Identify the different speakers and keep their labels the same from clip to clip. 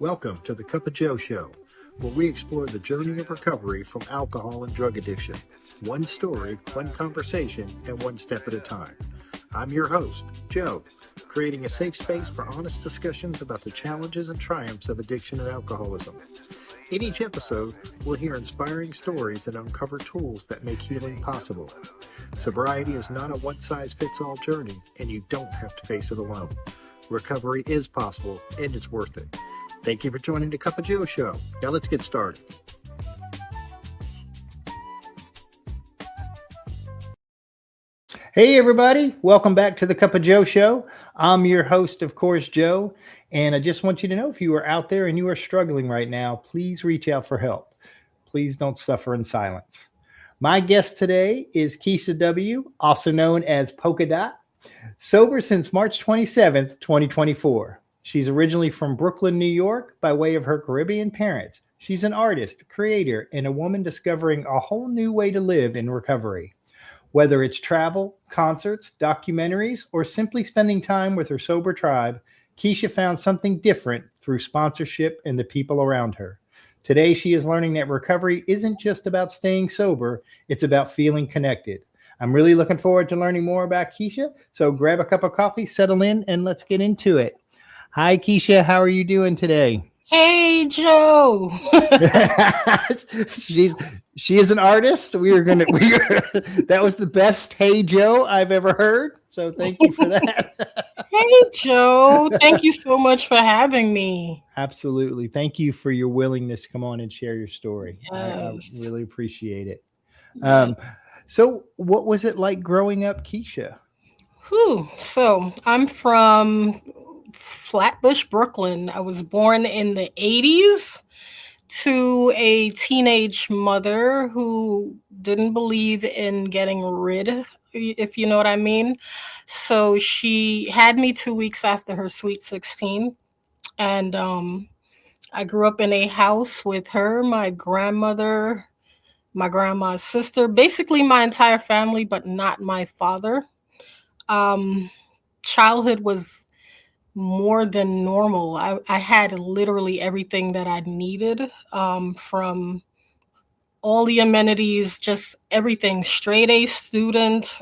Speaker 1: Welcome to the Cup of Joe Show, where we explore the journey of recovery from alcohol and drug addiction. One story, one conversation, and one step at a time. I'm your host, Joe, creating a safe space for honest discussions about the challenges and triumphs of addiction and alcoholism. In each episode, we'll hear inspiring stories and uncover tools that make healing possible. Sobriety is not a one-size-fits-all journey, and you don't have to face it alone. Recovery is possible, and it's worth it. Thank you for joining the Cup of Joe Show. Now let's get started.
Speaker 2: Hey everybody, welcome back to the Cup of Joe Show. I'm your host, of course, Joe, and I just want you to know if you are out there and you are struggling right now, please reach out for help. Please don't suffer in silence. My guest today is Keisha W, also known as Polka. Sober since March 27th, 2024. She's originally from Brooklyn, New York, by way of her Caribbean parents. She's an artist, creator, and a woman discovering a whole new way to live in recovery. Whether it's travel, concerts, documentaries, or simply spending time with her sober tribe, Keisha found something different through sponsorship and the people around her. Today, she is learning that recovery isn't just about staying sober, it's about feeling connected. I'm really looking forward to learning more about Keisha, so grab a cup of coffee, settle in, and let's get into it. Hi, Keisha. How are you doing today?
Speaker 3: Hey, Joe.
Speaker 2: She is an artist. That was the best "Hey, Joe" I've ever heard. So thank you for that.
Speaker 3: Hey, Joe. Thank you so much for having me.
Speaker 2: Absolutely. Thank you for your willingness to come on and share your story.
Speaker 3: Yes.
Speaker 2: I really appreciate it. So what was it like growing up, Keisha?
Speaker 3: So I'm from Flatbush, Brooklyn. I was born in the 80s to a teenage mother who didn't believe in getting rid, if you know what I mean. So she had me 2 weeks after her sweet 16. And I grew up in a house with her, my grandmother, my grandma's sister, basically my entire family, but not my father. Childhood was more than normal. I had literally everything that I needed, from all the amenities, just everything. Straight A student.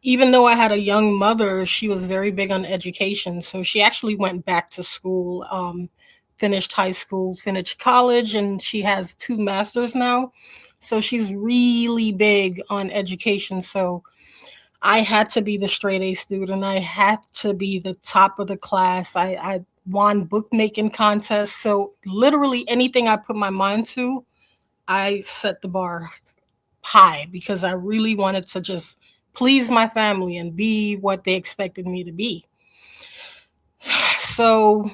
Speaker 3: Even though I had a young mother, she was very big on education. So she actually went back to school, finished high school, finished college, and she has 2 masters now. So she's really big on education. So I had to be the straight A student. I had to be the top of the class. I won bookmaking contests. So literally anything I put my mind to, I set the bar high because I really wanted to just please my family and be what they expected me to be. So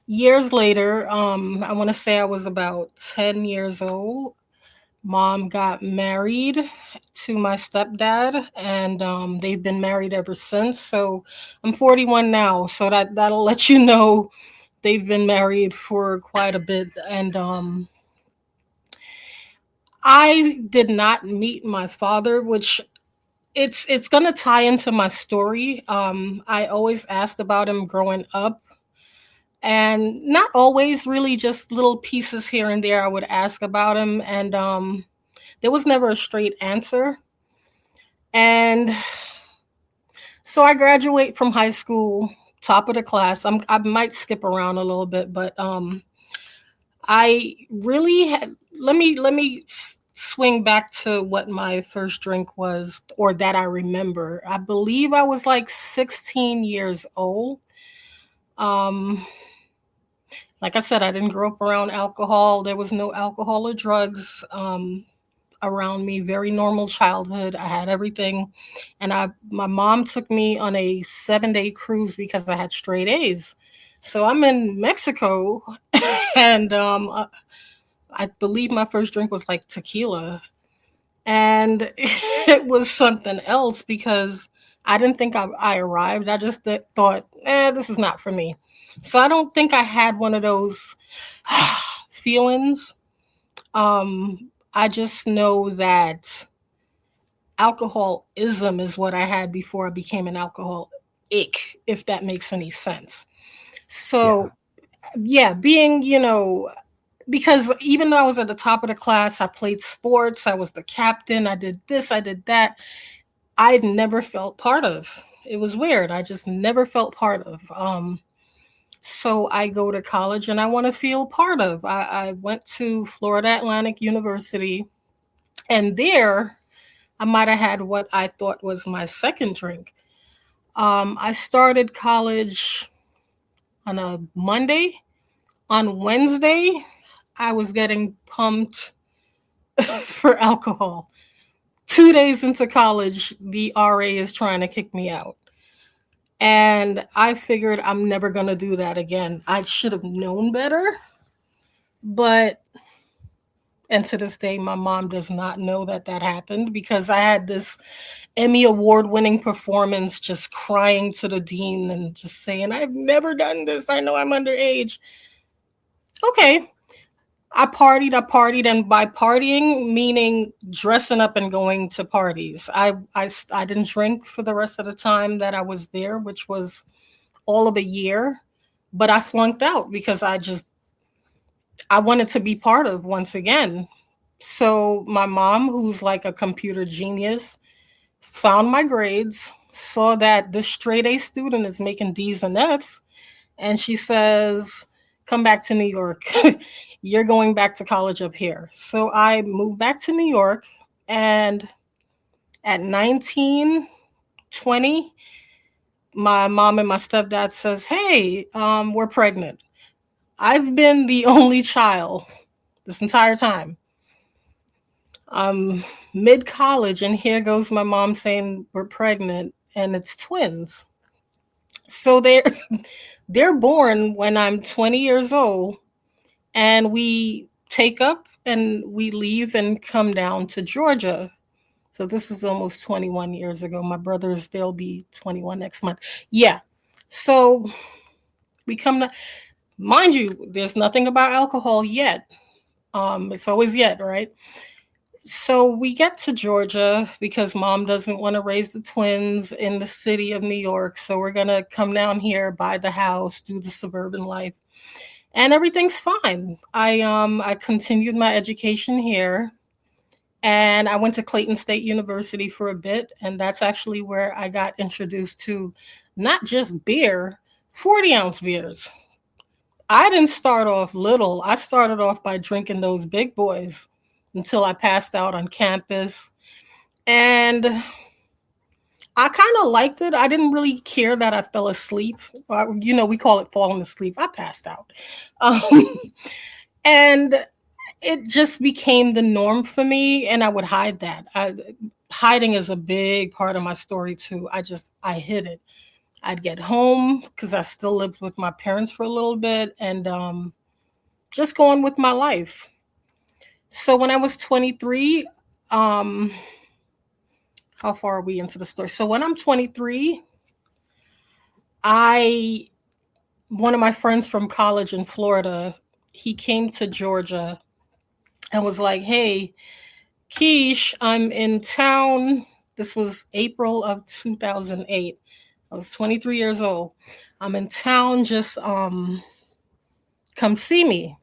Speaker 3: years later, I want to say I was about 10 years old. Mom got married to my stepdad, and they've been married ever since. So I'm 41 now, so that'll let you know they've been married for quite a bit. And I did not meet my father, which it's gonna tie into my story. I always asked about him growing up, and not always, really just little pieces here and there I would ask about him, and there was never a straight answer. And so I graduate from high school, top of the class. I might skip around a little bit, but I really had. Let me swing back to what my first drink was, or that I remember. I believe I was like 16 years old. Like I said, I didn't grow up around alcohol. There was no alcohol or drugs around me. Very normal childhood. I had everything. And my mom took me on a 7-day cruise because I had straight A's. So I'm in Mexico, and I believe my first drink was like tequila. And it was something else because I didn't think I arrived. I just thought, this is not for me. So I don't think I had one of those feelings. I just know that alcoholism is what I had before I became an alcoholic, if that makes any sense. So yeah, being, because even though I was at the top of the class, I played sports, I was the captain, I did this, I did that. I never felt part of. It was weird. I just never felt part of. So I go to college and I want to feel part of. I went to Florida Atlantic University, and there I might have had what I thought was my second drink. I started college on a Monday. On Wednesday, I was getting pumped for alcohol. 2 days into college, the RA is trying to kick me out. And I figured I'm never going to do that again. I should have known better. But, and to this day, my mom does not know that happened, because I had this Emmy Award winning performance just crying to the dean and just saying, I've never done this. I know I'm underage. Okay. I partied, and by partying, meaning dressing up and going to parties. I didn't drink for the rest of the time that I was there, which was all of a year, but I flunked out because I wanted to be part of once again. So my mom, who's like a computer genius, found my grades, saw that this straight A student is making D's and F's, and she says, come back to New York. You're going back to college up here. So I moved back to New York, and at 19, 20, my mom and my stepdad says, hey, we're pregnant. I've been the only child this entire time. Mid-college, and here goes my mom saying we're pregnant, and it's twins. So they're born when I'm 20 years old, and we take up and we leave and come down to Georgia. So this is almost 21 years ago. My brothers, they'll be 21 next month. Yeah. So we come to, mind you, there's nothing about alcohol yet. It's always yet, right? So we get to Georgia because mom doesn't want to raise the twins in the city of New York. So we're going to come down here, buy the house, do the suburban life, and everything's fine. I continued my education here, and I went to Clayton State University for a bit. And that's actually where I got introduced to not just beer, 40-ounce beers. I didn't start off little. I started off by drinking those big boys until I passed out on campus. And I kind of liked it. I didn't really care that I fell asleep. We call it falling asleep. I passed out. And it just became the norm for me, and I would hide that. Hiding is a big part of my story, too. I hid it. I'd get home because I still lived with my parents for a little bit, and just go on with my life. So when I was 23, how far are we into the story? So when I'm 23, one of my friends from college in Florida, he came to Georgia and was like, hey, Keish, I'm in town. This was April of 2008. I was 23 years old. I'm in town, just come see me.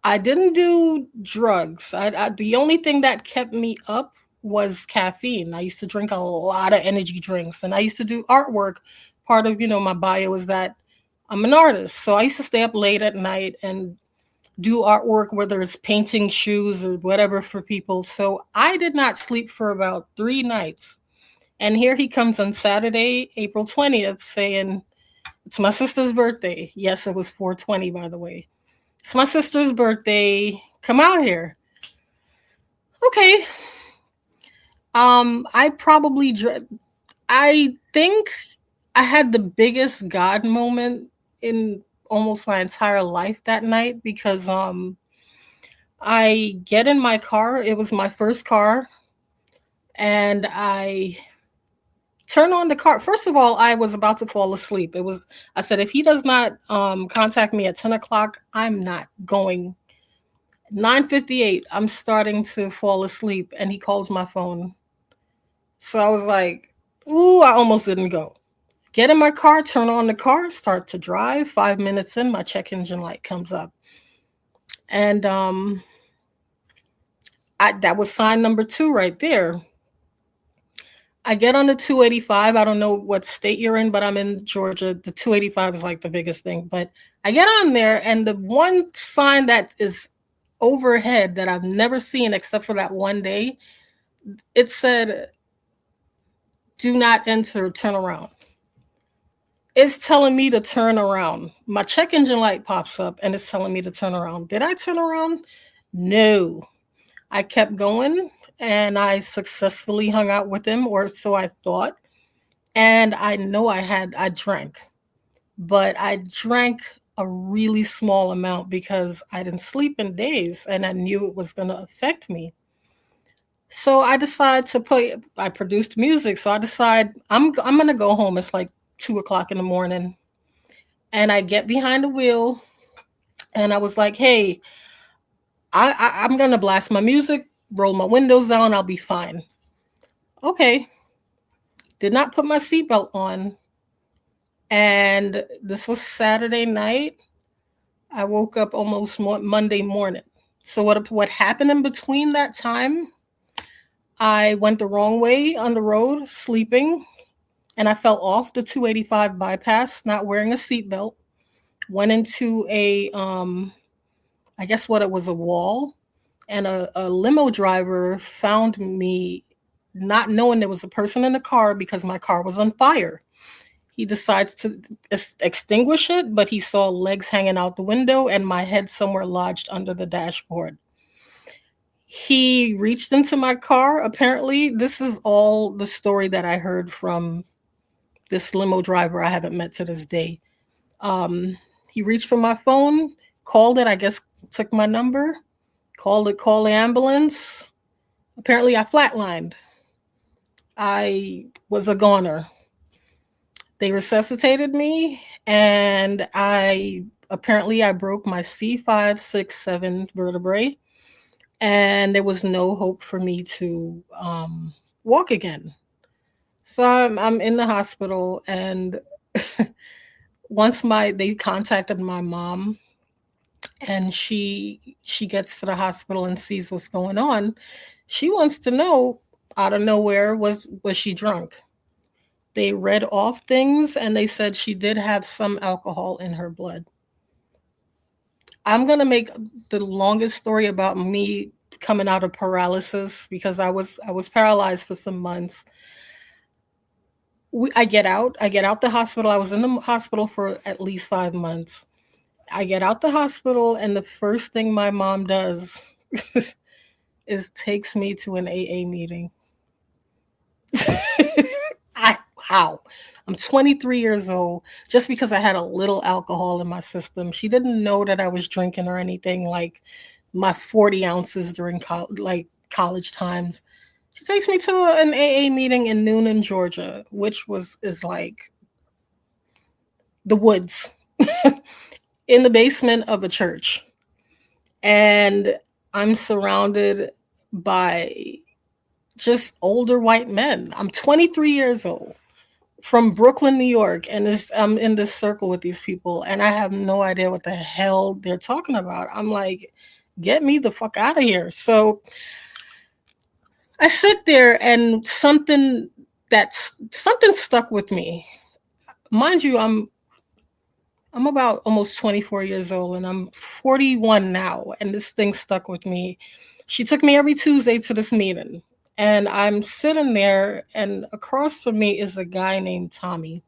Speaker 3: I didn't do drugs. The only thing that kept me up was caffeine. I used to drink a lot of energy drinks, and I used to do artwork. Part of, my bio is that I'm an artist. So I used to stay up late at night and do artwork, whether it's painting shoes or whatever for people. So I did not sleep for about 3 nights. And here he comes on Saturday, April 20th, saying, it's my sister's birthday. Yes, it was 420, by the way. It's my sister's birthday. Come out here. Okay. I think I had the biggest God moment in almost my entire life that night, because I get in my car. It was my first car, and I turn on the car. First of all, I was about to fall asleep. I said, if he does not contact me at 10 o'clock, I'm not going. 9:58, I'm starting to fall asleep, and he calls my phone. So I was like, ooh, I almost didn't go. Get in my car, turn on the car, start to drive. 5 minutes in, my check engine light comes up. And that was sign number 2 right there. I get on the 285. I don't know what state you're in, but I'm in Georgia. The 285 is like the biggest thing. But I get on there, and the one sign that is overhead that I've never seen except for that one day, it said, "Do not enter, turn around." It's telling me to turn around. My check engine light pops up, and it's telling me to turn around. Did I turn around? No. I kept going, and I successfully hung out with him, or so I thought. And I know I drank, but I drank a really small amount because I didn't sleep in days, and I knew it was going to affect me. So I decided to play. I produced music, so I decide I'm going to go home. It's like 2:00 in the morning, and I get behind the wheel, and I was like, "Hey, I'm going to blast my music, roll my windows down, I'll be fine." Okay. Did not put my seatbelt on. And this was Saturday night. I woke up almost Monday morning. So what happened in between that time, I went the wrong way on the road, sleeping, and I fell off the 285 bypass, not wearing a seatbelt. Went into I guess what it was, a wall. And a limo driver found me, not knowing there was a person in the car because my car was on fire. He decides to extinguish it, but he saw legs hanging out the window and my head somewhere lodged under the dashboard. He reached into my car. Apparently, this is all the story that I heard from this limo driver I haven't met to this day. He reached for my phone, called it, I guess took my number, called the ambulance. Apparently, I flatlined. I was a goner. They resuscitated me, and I broke my C5, 6, 7 vertebrae, and there was no hope for me to walk again. So I'm in the hospital, and once they contacted my mom, and she gets to the hospital and sees what's going on. She wants to know, out of nowhere, was she drunk? They read off things, and they said she did have some alcohol in her blood. I'm going to make the longest story about me coming out of paralysis, because I was paralyzed for some months. I get out the hospital. I was in the hospital for at least 5 months. I get out the hospital, and the first thing my mom does is takes me to an AA meeting. I'm 23 years old, just because I had a little alcohol in my system. She didn't know that I was drinking or anything, like my 40 ounces during college times. She takes me to an AA meeting in Noonan, Georgia, which is like the woods. In the basement of a church. And I'm surrounded by just older white men. I'm 23 years old from Brooklyn, New York. And I'm in this circle with these people, and I have no idea what the hell they're talking about. I'm like, get me the fuck out of here. So I sit there, and something stuck with me. Mind you, I'm about almost 24 years old, and I'm 41 now, and this thing stuck with me. She took me every Tuesday to this meeting, and I'm sitting there, and across from me is a guy named Tommy,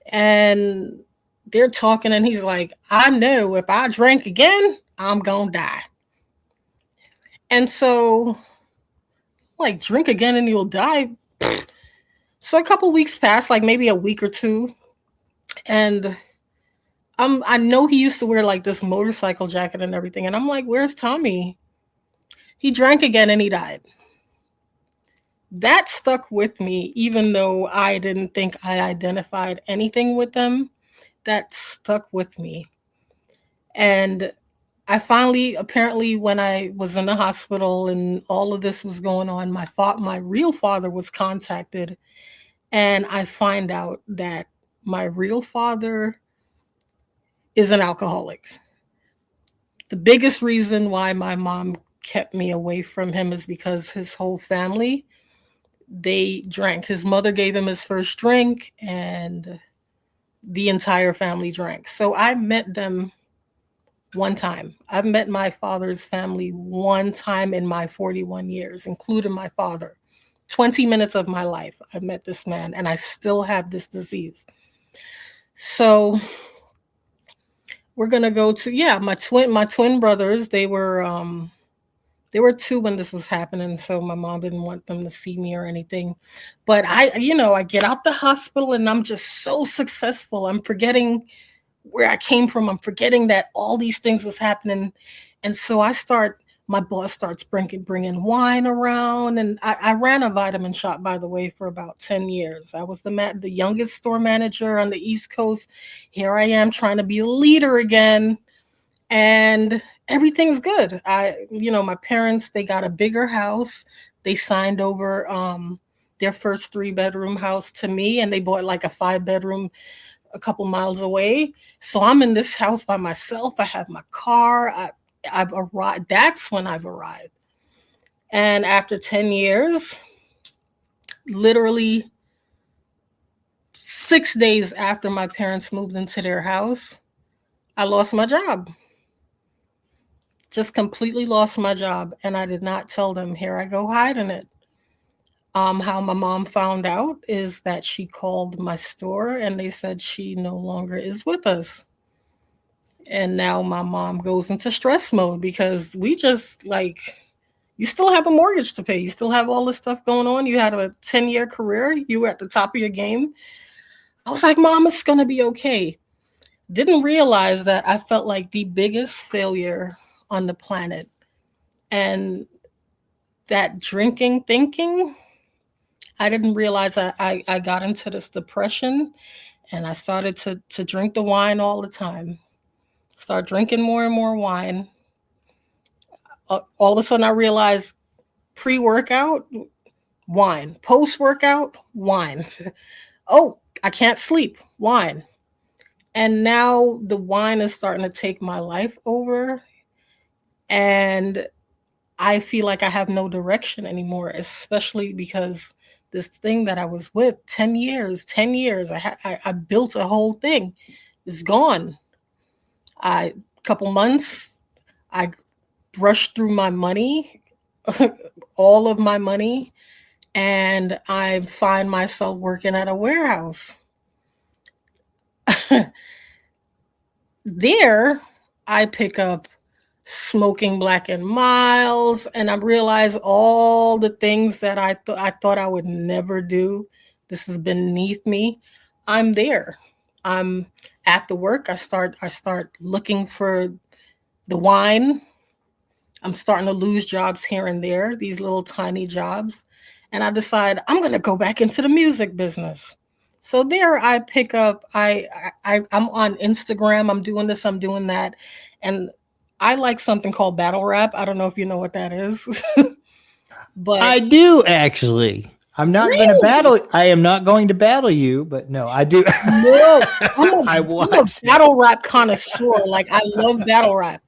Speaker 3: and they're talking, and he's like, "I know if I drink again, I'm gonna die." And so, like, drink again and you'll die? So a couple weeks passed, like maybe a week or two, and I know he used to wear like this motorcycle jacket and everything. And I'm like, where's Tommy? He drank again and he died. That stuck with me, even though I didn't think I identified anything with them. That stuck with me. And I finally, apparently, when I was in the hospital and all of this was going on, my real father was contacted. And I find out that my real father is an alcoholic. The biggest reason why my mom kept me away from him is because his whole family, they drank. His mother gave him his first drink, and the entire family drank. So I met them one time. I've met my father's family one time in my 41 years, including my father. 20 minutes of my life, I've met this man, and I still have this disease. So we're gonna go to my twin brothers. They were 2 when this was happening, so my mom didn't want them to see me or anything. But I get out the hospital and I'm just so successful. I'm forgetting where I came from. I'm forgetting that all these things was happening. And so my boss starts bringing wine around. And I ran a vitamin shop, by the way, for about 10 years. I was the youngest store manager on the East Coast. Here I am trying to be a leader again. And everything's good. My parents, they got a bigger house. They signed over their first 3-bedroom house to me, and they bought like a 5-bedroom a couple miles away. So I'm in this house by myself. I have my car. I've arrived. That's when I've arrived. And after 10 years, literally 6 days after my parents moved into their house, I lost my job. Just completely lost my job. And I did not tell them. Here I go hiding it. How my mom found out is that she called my store and they said she no longer is with us. And now my mom goes into stress mode because we just you still have a mortgage to pay. You still have all this stuff going on. You had a 10-year career. You were at the top of your game. I was like, Mom, it's going to be okay. Didn't realize that I felt like the biggest failure on the planet. And that drinking, thinking, I didn't realize I got into this depression, and I started to drink the wine all the time. Start drinking more and more wine. All of a sudden I realized pre-workout, wine. Post-workout, wine. Oh, I can't sleep, wine. And now the wine is starting to take my life over. And I feel like I have no direction anymore, especially because this thing that I was with 10 years, I built a whole thing. It's gone. Couple months, I brushed through my money, all of my money, and I find myself working at a warehouse. There, I pick up smoking Black and Miles, and I realize all the things that I thought I would never do. This is beneath me. I'm there. I'm at the work. I start looking for the wine. I'm starting to lose jobs here and there, these little tiny jobs. And I decide I'm going to go back into the music business. So there I pick up, I'm on Instagram. I'm doing this, I'm doing that. And I like something called battle rap. I don't know if you know what that is. But
Speaker 2: I do actually. I'm not going to battle. I am not going to battle you, but no, I do.
Speaker 3: No, I'm a battle rap connoisseur. Like, I love battle rap.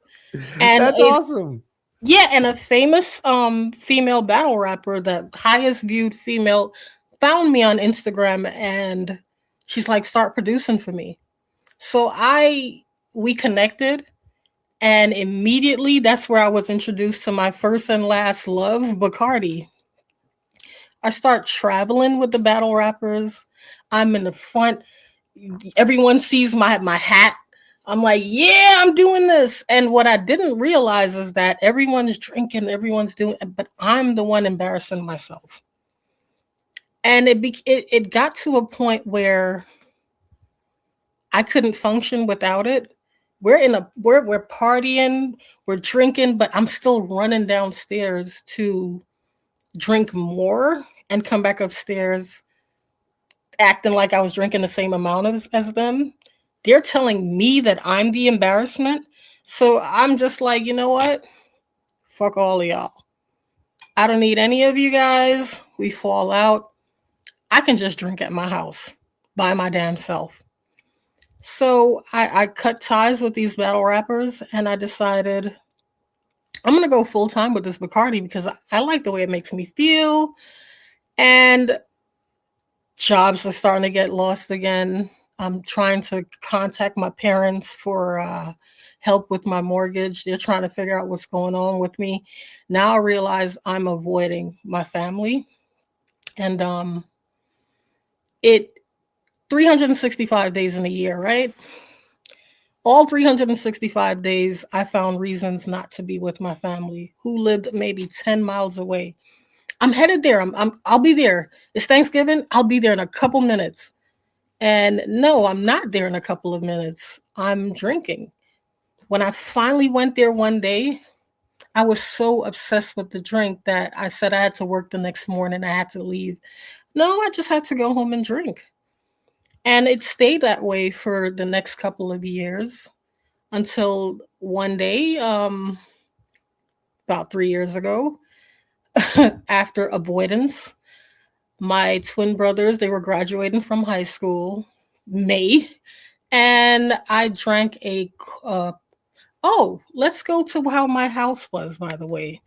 Speaker 3: And
Speaker 2: that's awesome.
Speaker 3: Yeah, and a famous female battle rapper, the highest viewed female, found me on Instagram, and she's like, start producing for me. So we connected, and immediately that's where I was introduced to my first and last love, Bacardi. I start traveling with the battle rappers. I'm in the front. Everyone sees my hat. I'm like, yeah, I'm doing this. And what I didn't realize is that everyone's drinking, everyone's doing, but I'm the one embarrassing myself. And it got to a point where I couldn't function without it. We're partying, we're drinking, but I'm still running downstairs to drink more and come back upstairs acting like I was drinking the same amount as them. They're telling me that I'm the embarrassment. So I'm just like, you know what? Fuck all of y'all. I don't need any of you guys. We fall out. I can just drink at my house by my damn self. So I cut ties with these battle rappers and I decided I'm going to go full time with this Bacardi because I like the way it makes me feel. And jobs are starting to get lost again. I'm trying to contact my parents for help with my mortgage. They're trying to figure out what's going on with me. Now I realize I'm avoiding my family. And it 365 days in a year, right? All 365 days, I found reasons not to be with my family who lived maybe 10 miles away. I'm headed there. I'll be there. It's Thanksgiving. I'll be there in a couple minutes. And no, I'm not there in a couple of minutes. I'm drinking. When I finally went there one day, I was so obsessed with the drink that I said I had to work the next morning. I had to leave. No, I just had to go home and drink. And it stayed that way for the next couple of years until one day, about 3 years ago, after avoidance, my twin brothers, they were graduating from high school, May, and I drank let's go to how my house was, by the way.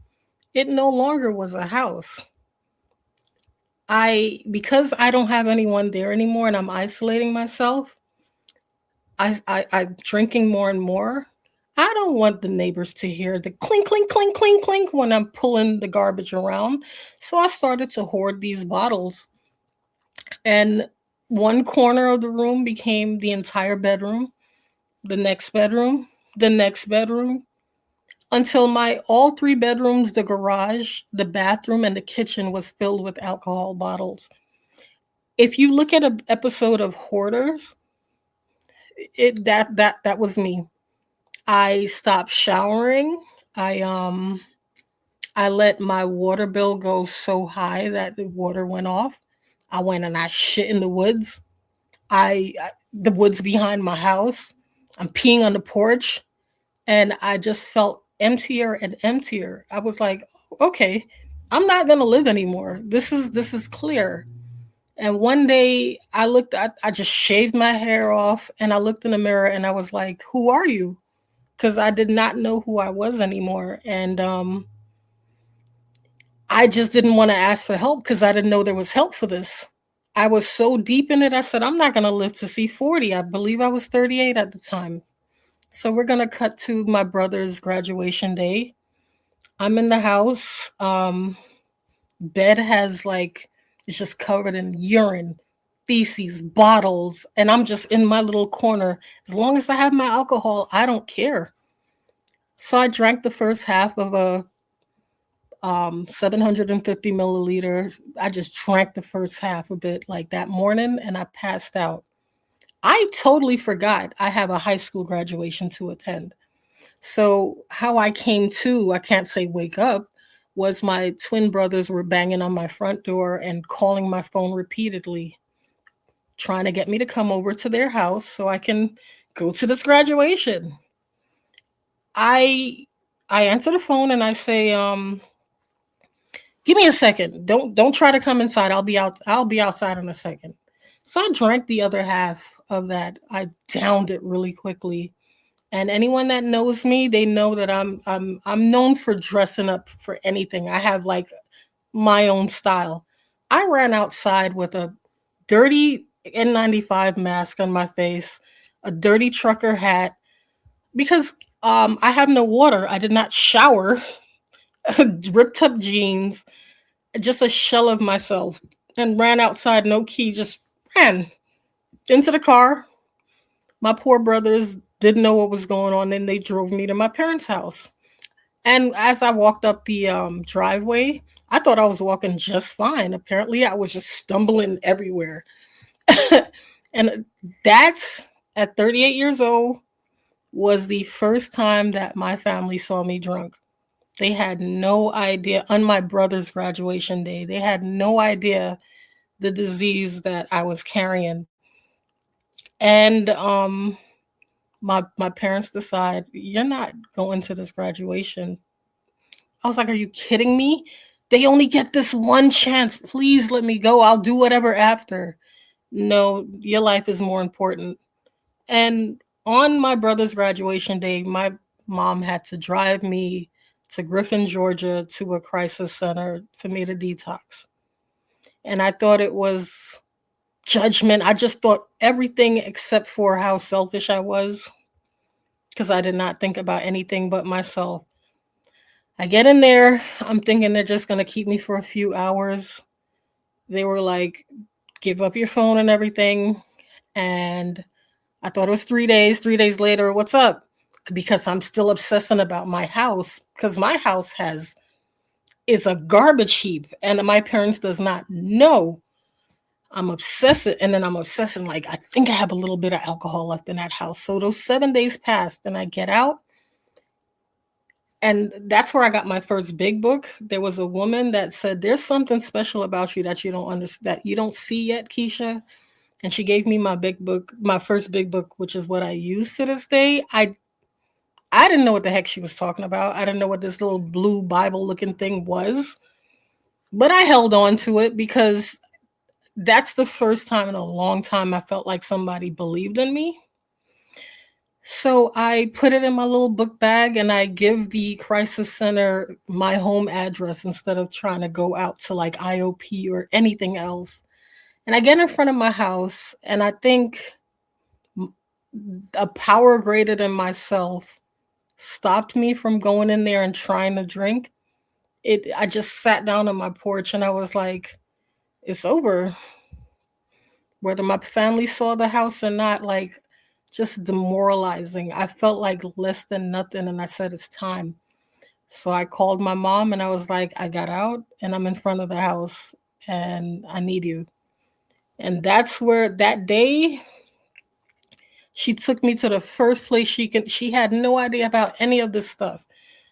Speaker 3: It no longer was a house. Because I don't have anyone there anymore and I'm isolating myself, I'm drinking more and more. I don't want the neighbors to hear the clink, clink, clink, clink, clink when I'm pulling the garbage around. So I started to hoard these bottles. And one corner of the room became the entire bedroom, the next bedroom, the next bedroom, until my all three bedrooms, the garage, the bathroom, and the kitchen was filled with alcohol bottles. If you look at an episode of Hoarders, that was me. I stopped showering. I let my water bill go so high that the water went off. I went and I shit in the woods. The woods behind my house. I'm peeing on the porch, and I just felt emptier and emptier. I was like, okay, I'm not gonna live anymore. This is clear. And one day I just shaved my hair off and I looked in the mirror and I was like, who are you? Because I did not know who I was anymore. And I just didn't want to ask for help because I didn't know there was help for this. I was so deep in it, I said, I'm not going to live to see 40. I believe I was 38 at the time. So we're going to cut to my brother's graduation day. I'm in the house. Bed has it's just covered in urine, feces, bottles, and I'm just in my little corner. As long as I have my alcohol, I don't care. So I drank the first half of a 750 milliliter. I just drank the first half of it that morning and I passed out. I totally forgot I have a high school graduation to attend. So how I came to, I can't say wake up, was my twin brothers were banging on my front door and calling my phone repeatedly, trying to get me to come over to their house so I can go to this graduation. I answer the phone and I say, give me a second. Don't try to come inside. I'll be outside in a second. So I drank the other half of that. I downed it really quickly. And anyone that knows me, they know that I'm known for dressing up for anything. I have my own style. I ran outside with a dirty N95 mask on my face, a dirty trucker hat, because I have no water. I did not shower, ripped up jeans, just a shell of myself, and ran outside, no key, just ran into the car. My poor brothers didn't know what was going on, and they drove me to my parents' house. And as I walked up the driveway, I thought I was walking just fine. Apparently, I was just stumbling everywhere. And that, at 38 years old, was the first time that my family saw me drunk. They had no idea. On my brother's graduation day, they had no idea the disease that I was carrying. And my parents decide, you're not going to this graduation. I was like, are you kidding me? They only get this one chance. Please let me go. I'll do whatever after. No, your life is more important. And on my brother's graduation day, my mom had to drive me to Griffin, Georgia, to a crisis center for me to detox. And I thought it was judgment. I just thought everything except for how selfish I was, because I did not think about anything but myself. I get in there, I'm thinking they're just going to keep me for a few hours. They were like, give up your phone and everything. And I thought it was 3 days. 3 days later, what's up? Because I'm still obsessing about my house, because my house is a garbage heap, and my parents does not know I'm obsessive. And then I'm obsessing, like, I think I have a little bit of alcohol left in that house. So those 7 days passed, and I get out. And that's where I got my first big book. There was a woman that said, there's something special about you that you don't understand, that you don't see yet, Keisha. And she gave me my big book, my first big book, which is what I use to this day. I didn't know what the heck she was talking about. I didn't know what this little blue Bible looking thing was. But I held on to it because that's the first time in a long time I felt like somebody believed in me. So I put it in my little book bag, and I give the crisis center my home address instead of trying to go out to like IOP or anything else. And I get in front of my house, and I think a power greater than myself stopped me from going in there and trying to drink. I just sat down on my porch, and I was like, it's over. Whether my family saw the house or not, like, just demoralizing. I felt like less than nothing, and I said, it's time. So I called my mom, and I was like, I got out, and I'm in front of the house, and I need you. And that's where that day, she took me to the first place she had no idea about any of this stuff.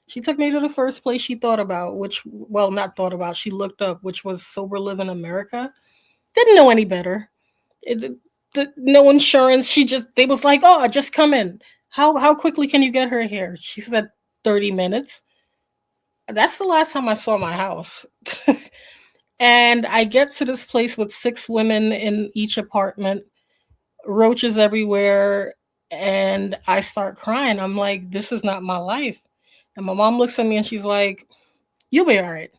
Speaker 3: She took me to the first place she thought about, not thought about, she looked up, which was Sober Living America. Didn't know any better. No insurance. They was like, oh, just come in. How quickly can you get her here? She said 30 minutes. That's the last time I saw my house. And I get to this place with 6 women in each apartment, roaches everywhere, and I start crying. I'm like, this is not my life. And my mom looks at me and she's like, you'll be all right.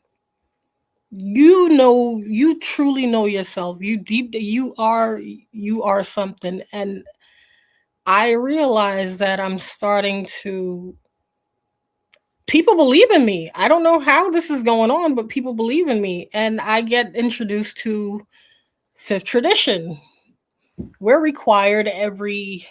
Speaker 3: You truly know yourself. You are something. And I realize that I'm starting to, people believe in me. I don't know how this is going on, but people believe in me. And I get introduced to Fifth Tradition. We're required every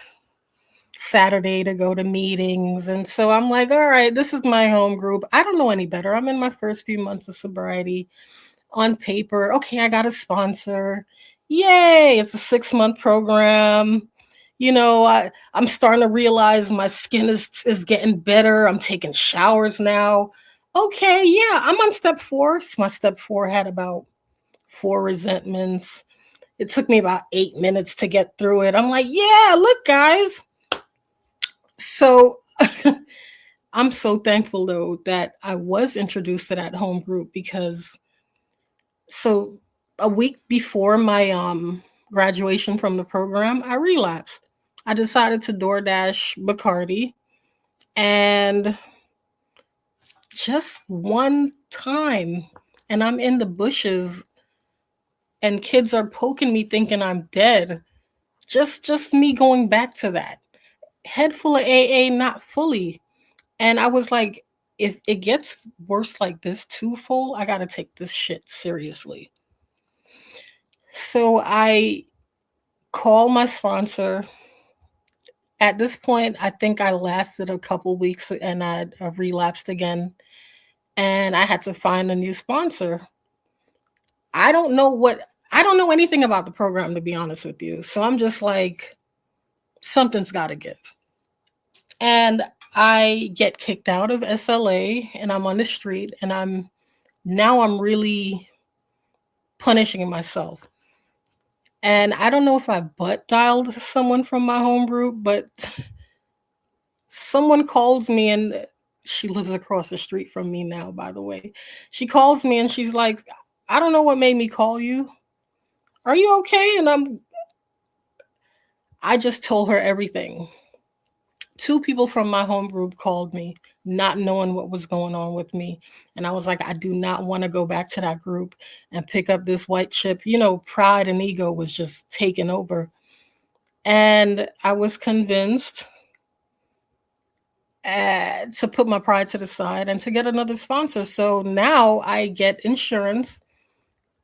Speaker 3: Saturday to go to meetings. And so I'm like, all right, this is my home group. I don't know any better. I'm in my first few months of sobriety. On paper, okay, I got a sponsor. Yay, it's a 6-month program. You know, I'm starting to realize my skin is getting better. I'm taking showers now. Okay, yeah, I'm on step 4. So my step 4 had about 4 resentments. It took me about 8 minutes to get through it. I'm like, yeah, look, guys. So I'm so thankful, though, that I was introduced to that home group, because so a week before my graduation from the program, I relapsed. I decided to DoorDash Bacardi, and just one time, and I'm in the bushes, and kids are poking me thinking I'm dead. Just me going back to that. Head full of AA, not fully. And I was like, if it gets worse like this twofold, I got to take this shit seriously. So I call my sponsor. At this point, I think I lasted a couple weeks and I relapsed again. And I had to find a new sponsor. I don't know anything about the program, to be honest with you. So I'm just like, something's got to give. And I get kicked out of SLA, and I'm on the street, and I'm really punishing myself. And I don't know if I butt dialed someone from my home group, but someone calls me, and she lives across the street from me now, by the way. She calls me and she's like, I don't know what made me call you. Are you okay? And I just told her everything. 2 people from my home group called me, not knowing what was going on with me. And I was like, I do not want to go back to that group and pick up this white chip. Pride and ego was just taking over. And I was convinced to put my pride to the side and to get another sponsor. So now I get insurance,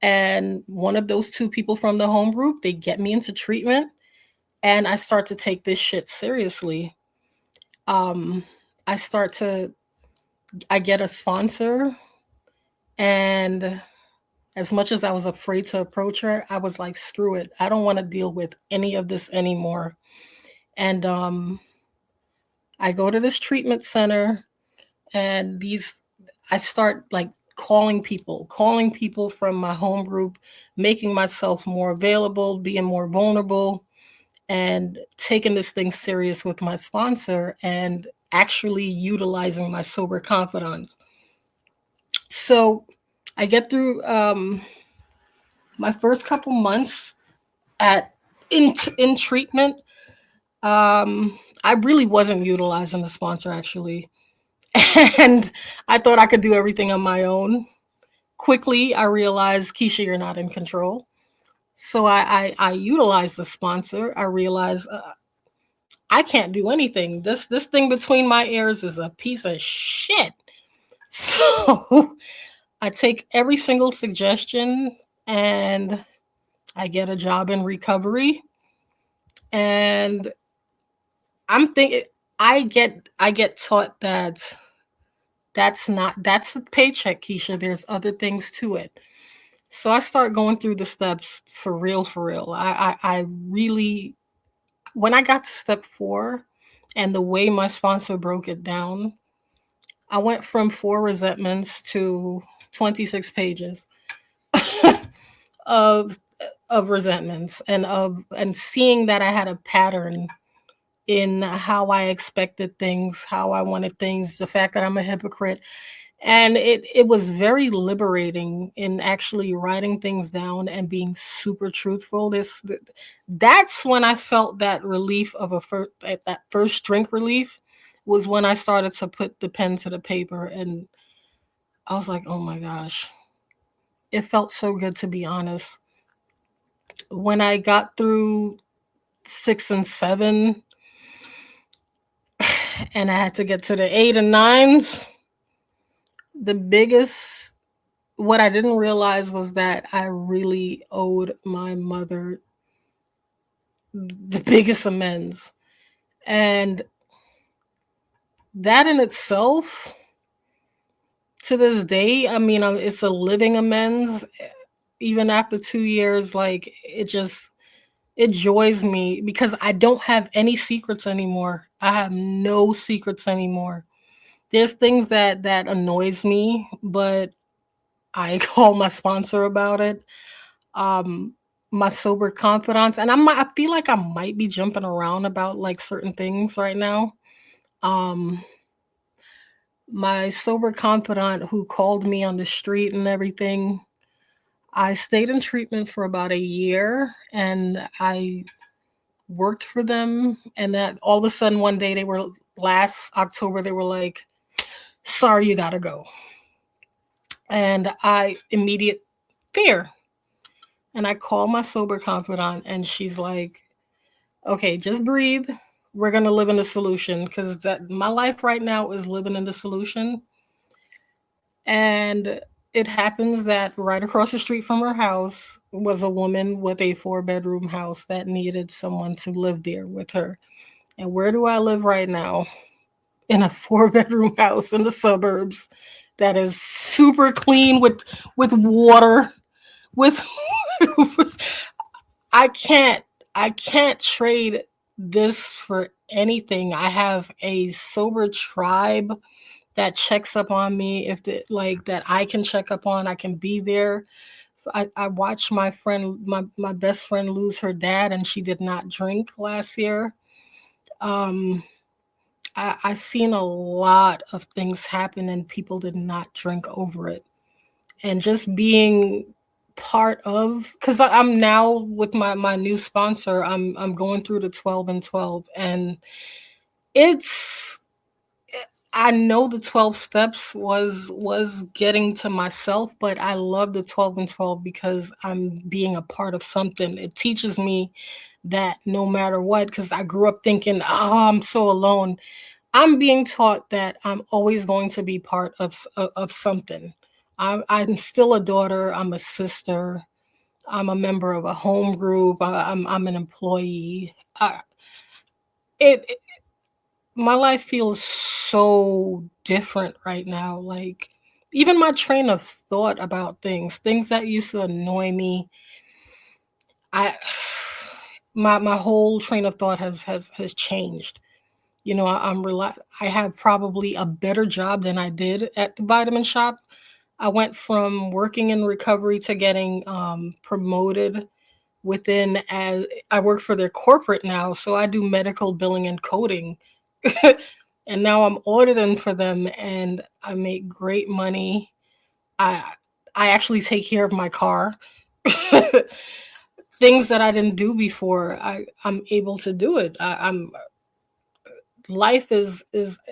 Speaker 3: and one of those 2 people from the home group, they get me into treatment, and I start to take this shit seriously. I get a sponsor, and as much as I was afraid to approach her, I was like, screw it. I don't want to deal with any of this anymore. And I go to this treatment center, and I start like calling people from my home group, making myself more available, being more vulnerable, and taking this thing serious with my sponsor and actually utilizing my sober confidence. So I get through my first couple months in treatment. I really wasn't utilizing the sponsor, actually. And I thought I could do everything on my own. Quickly, I realized, Keisha, you're not in control. So I utilized the sponsor. I realized I can't do anything. This thing between my ears is a piece of shit. So I take every single suggestion, and I get a job in recovery. And I'm thinking, I get taught that that's a paycheck, Keisha. There's other things to it. So I start going through the steps for real. I really, when I got to step 4 and the way my sponsor broke it down, I went from 4 resentments to 26 pages of resentments, and seeing that I had a pattern in how I expected things, how I wanted things, the fact that I'm a hypocrite. And it was very liberating in actually writing things down and being super truthful. That's when I felt that relief of that first drink relief, was when I started to put the pen to the paper, and I was like, oh my gosh, it felt so good to be honest. When I got through 6 and 7, and I had to get to the 8 and 9s, what I didn't realize was that I really owed my mother the biggest amends. And that in itself, to this day, I mean, it's a living amends. Even after 2 years, like, it joys me because I don't have any secrets anymore. I have no secrets anymore. There's things that annoys me, but I call my sponsor about it. My sober confidence, and I feel like I might be jumping around about like certain things right now. My sober confidant who called me on the street and everything, I stayed in treatment for about a year, and I worked for them. And that all of a sudden one day, last October, they were like, sorry, you gotta go. And immediate fear. And I call my sober confidant, and she's like, okay, just breathe. We're going to live in the solution, because my life right now is living in the solution. And it happens that right across the street from her house was a woman with a 4-bedroom house that needed someone to live there with her. And where do I live right now? In a 4-bedroom house in the suburbs that is super clean with water, with I can't trade this for anything. I have a sober tribe that checks up on me, that I can check up on. I can be there. I watched my best friend lose her dad, and she did not drink last year. I seen a lot of things happen, and people did not drink over it. And just being part of, because I'm now with my new sponsor. I'm going through the 12 and 12, and it's I know the 12 steps was getting to myself, but I love the 12 and 12 because I'm being a part of something. It teaches me that no matter what, because I grew up thinking, oh, I'm so alone. I'm being taught that I'm always going to be part of something. I'm still a daughter. I'm a sister. I'm a member of a home group. I'm an employee. It My life feels so different right now. Like, even my train of thought about things that used to annoy me, I my whole train of thought has changed. I have probably a better job than I did at the vitamin shop. I went from working in recovery to getting promoted within, as I work for their corporate now, so I do medical billing and coding. And now I'm auditing for them, and I make great money. I I actually take care of my car. Things that I didn't do before, I'm able to do it. I'm Life is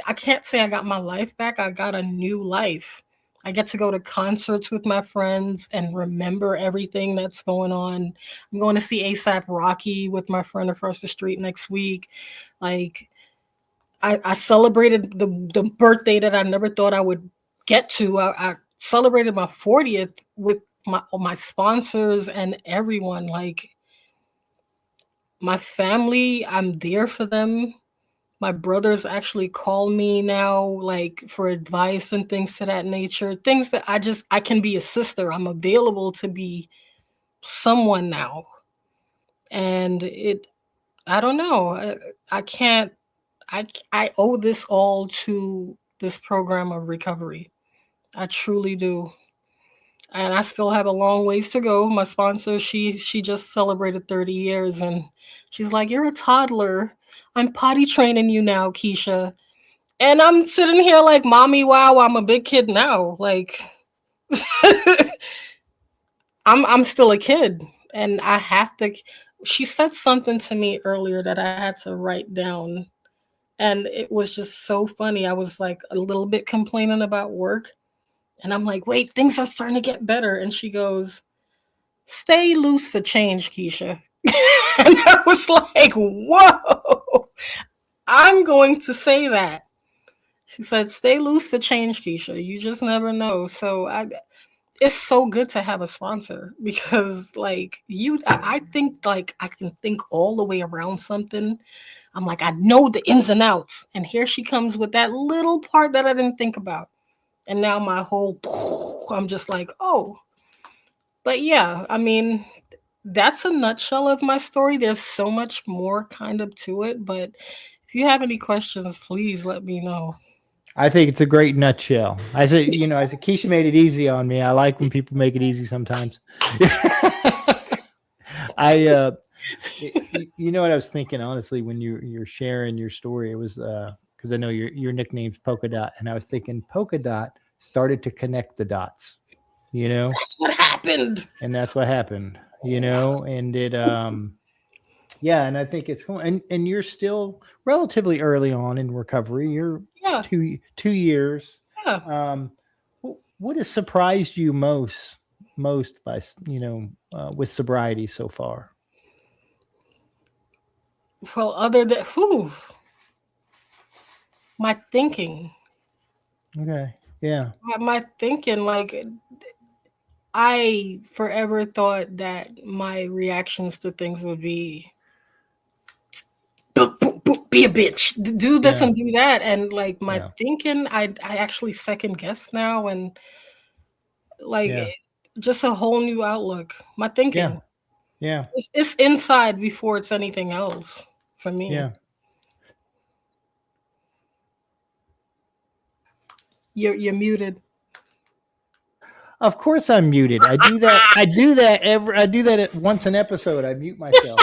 Speaker 3: I can't say I got my life back. I got a new life. I get to go to concerts with my friends and remember everything that's going on. I'm going to see ASAP Rocky with my friend across the street next week. Like, I celebrated the birthday that I never thought I would get to. I celebrated my 40th with my sponsors and everyone. Like, my family, I'm there for them. My brothers actually call me now, like, for advice and things to that nature. Things that I can be a sister. I'm available to be someone now. And I don't know. I can't, I owe this all to this program of recovery. I truly do. And I still have a long ways to go. My sponsor, she just celebrated 30 years, and she's like, "You're a toddler. I'm potty training you now, Keisha." And I'm sitting here like, "Mommy, wow, I'm a big kid now." Like, I'm still a kid, and I have to. She said something to me earlier that I had to write down, and it was just so funny. I was like a little bit complaining about work, and I'm like, "Wait, things are starting to get better." And she goes, "Stay loose for change, Keisha." And I was like, "Whoa, I'm going to say that." She said, "Stay loose for change, Keisha. You just never know." So it's so good to have a sponsor, because, like, I think, like, I can think all the way around something. I'm like, I know the ins and outs, and here she comes with that little part that I didn't think about, and now my whole I'm just like, oh. But yeah, I mean, that's a nutshell of my story. There's so much more kind of to it, but if you have any questions, please let me know.
Speaker 2: I think it's a great nutshell. I said, I said, Keisha made it easy on me. I like when people make it easy sometimes. You know what I was thinking, honestly, when you're sharing your story, it was because I know your nickname's Polka Dot, and I was thinking Polka Dot started to connect the dots,
Speaker 3: That's what happened.
Speaker 2: and that's what happened, and it yeah, and I think it's cool. And you're still relatively early on in recovery. You're
Speaker 3: Yeah,
Speaker 2: 2 years.
Speaker 3: yeah.
Speaker 2: What has surprised you most by with sobriety so far?
Speaker 3: Well, other than my thinking,
Speaker 2: Okay. Yeah.
Speaker 3: my thinking, like, I forever thought that my reactions to things would be be a bitch, do this
Speaker 2: Yeah.
Speaker 3: and do that, and, like, my
Speaker 2: Yeah.
Speaker 3: thinking, I actually second guess now, and, like,
Speaker 2: Yeah.
Speaker 3: just a whole new outlook. My
Speaker 2: Yeah.
Speaker 3: thinking,
Speaker 2: Yeah.
Speaker 3: it's inside before it's anything else for me.
Speaker 2: Yeah.
Speaker 3: You're muted.
Speaker 2: Of course I'm muted. I do that. I do that at once an episode. I mute myself.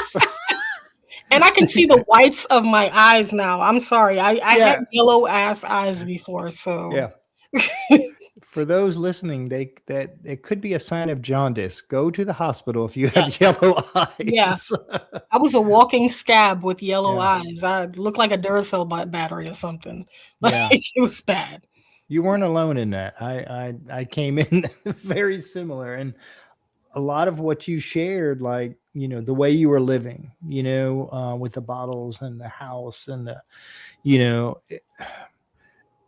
Speaker 3: And I can see the whites of my eyes now. I'm sorry. I
Speaker 2: Yeah.
Speaker 3: had yellow ass eyes before, so
Speaker 2: Yeah. for those listening, that it could be a sign of jaundice. Go to the hospital if you have
Speaker 3: Yes.
Speaker 2: yellow
Speaker 3: Yeah.
Speaker 2: eyes.
Speaker 3: I was a walking scab with yellow
Speaker 2: Yeah,
Speaker 3: eyes. I looked like a Duracell battery or something. Like
Speaker 2: yeah.
Speaker 3: it was bad.
Speaker 2: You weren't alone in that. I came in very similar, and a lot of what you shared, like the way you were living, with the bottles and the house and the, you know,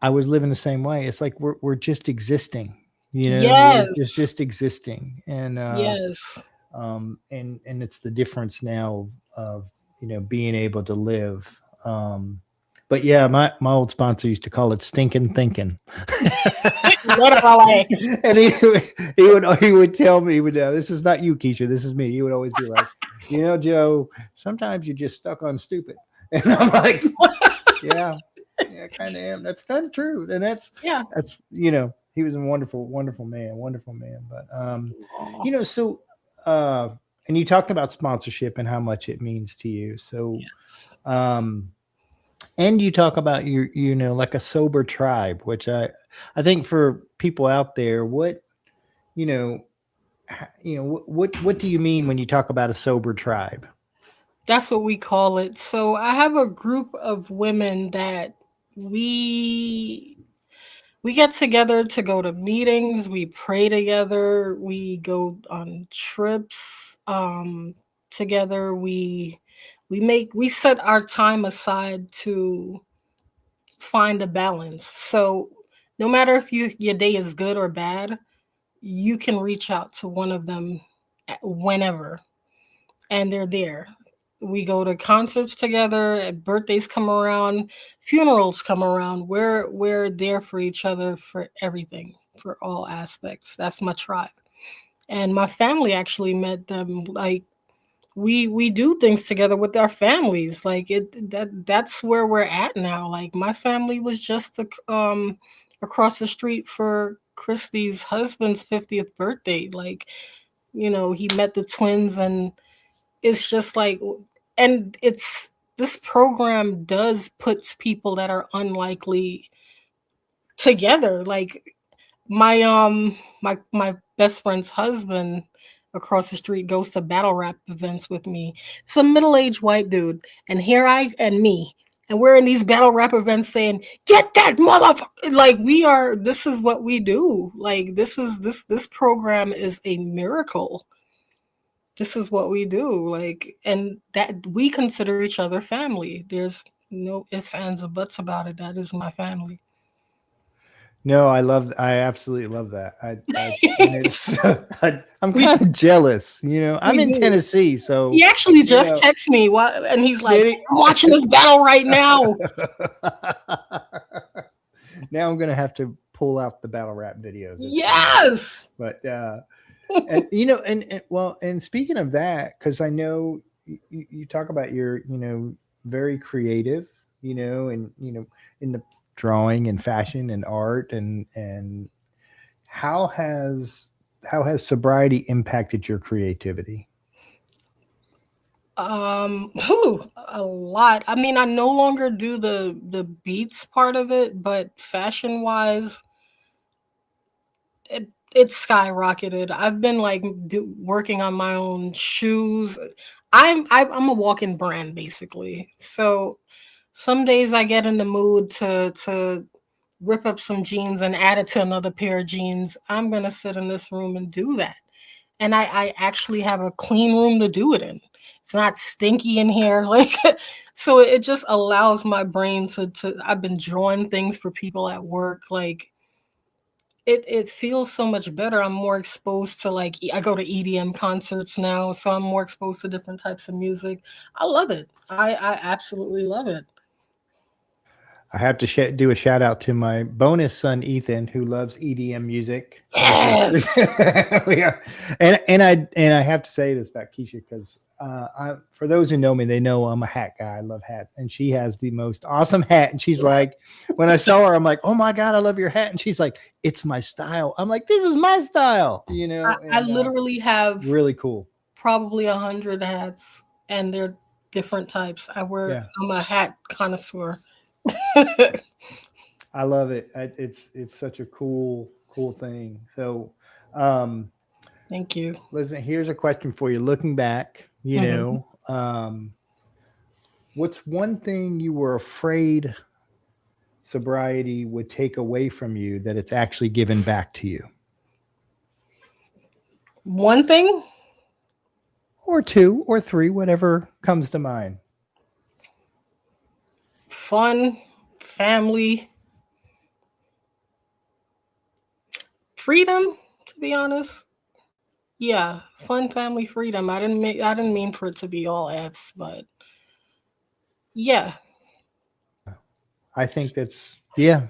Speaker 2: I was living the same way. It's like we're just existing, we're
Speaker 3: Yes.
Speaker 2: just existing, and
Speaker 3: Yes.
Speaker 2: and it's the difference now of being able to live. But yeah, my old sponsor used to call it stinking thinking.
Speaker 3: Literally.
Speaker 2: And he would tell me, this is not you, Keisha, this is me. He would always be like, Joe, sometimes you're just stuck on stupid. And I'm like, yeah, kind of am. That's kind of true. And
Speaker 3: Yeah.
Speaker 2: that's he was a wonderful, wonderful man, wonderful man. But
Speaker 3: Aw.
Speaker 2: so and you talked about sponsorship and how much it means to you. So um and you talk about your like a sober tribe, which I think for people out there, what you know what do you mean when you talk about a sober tribe?
Speaker 3: That's what we call it. So I have a group of women that we we get together to go to meetings, we pray together, we go on trips together, we set our time aside to find a balance. So no matter if your day is good or bad, you can reach out to one of them whenever, and they're there. We go to concerts together, birthdays come around, funerals come around. We're there for each other for everything, for all aspects. That's my tribe. And my family actually met them. Like we do things together with our families. Like that's where we're at now. Like my family was just across the street for Christy's husband's 50th birthday. Like, he met the twins, and it's just like, and it's this program does puts people that are unlikely together. Like my best friend's husband across the street goes to battle rap events with me. It's a middle-aged white dude, and here I and me, and we're in these battle rap events saying, "Get that motherfucker!" Like we are. This is what we do. Like this program is a miracle. This is what we do. Like, and that we consider each other family. There's no ifs, ands, or buts about it. That is my family.
Speaker 2: No, I absolutely love that. And it's I'm
Speaker 3: we
Speaker 2: kind of jealous. I'm
Speaker 3: we
Speaker 2: in
Speaker 3: do.
Speaker 2: Tennessee,
Speaker 3: He
Speaker 2: so
Speaker 3: actually
Speaker 2: you
Speaker 3: just
Speaker 2: know
Speaker 3: texted me, and he's like,
Speaker 2: did he?
Speaker 3: "I'm watching this battle right now."
Speaker 2: Now I'm gonna have to pull out the battle rap videos.
Speaker 3: Yes.
Speaker 2: But and well, and speaking of that, because I know you talk about your very creative, and in the drawing and fashion and art, and how has sobriety impacted your creativity?
Speaker 3: A lot. I mean, I no longer do the beats part of it, but fashion wise, it's skyrocketed. I've been like working on my own shoes. I'm a walking brand basically. So some days I get in the mood to rip up some jeans and add it to another pair of jeans. I'm gonna sit in this room and do that. And I actually have a clean room to do it in. It's not stinky in here. Like so it just allows my brain to I've been drawing things for people at work. Like it feels so much better. I'm more exposed to like I go to EDM concerts now, so I'm more exposed to different types of music. I love it. I absolutely love it.
Speaker 2: I have to do a shout out to my bonus son Ethan, who loves EDM music.
Speaker 3: Yes.
Speaker 2: We are, and I have to say this about Keisha because for those who know me, they know I'm a hat guy. I love hats, and she has the most awesome hat. And she's like, when I saw her, I'm like, oh my god, I love your hat. And she's like, it's my style. I'm like, this is my style.
Speaker 3: I literally have
Speaker 2: Really cool.
Speaker 3: probably 100 hats, and they're different types.
Speaker 2: Yeah.
Speaker 3: I'm a hat connoisseur.
Speaker 2: I love it. It's such a cool cool thing. So, um,
Speaker 3: Thank you.
Speaker 2: listen, here's a question for you. Looking back,
Speaker 3: Hmm.
Speaker 2: what's one thing you were afraid sobriety would take away from you that it's actually given back to you?
Speaker 3: One thing,
Speaker 2: Or two or three, whatever comes to mind.
Speaker 3: fun, family, freedom, to be honest. Yeah, fun, family, freedom. I didn't mean for it to be all F's, but yeah.
Speaker 2: I think that's
Speaker 3: I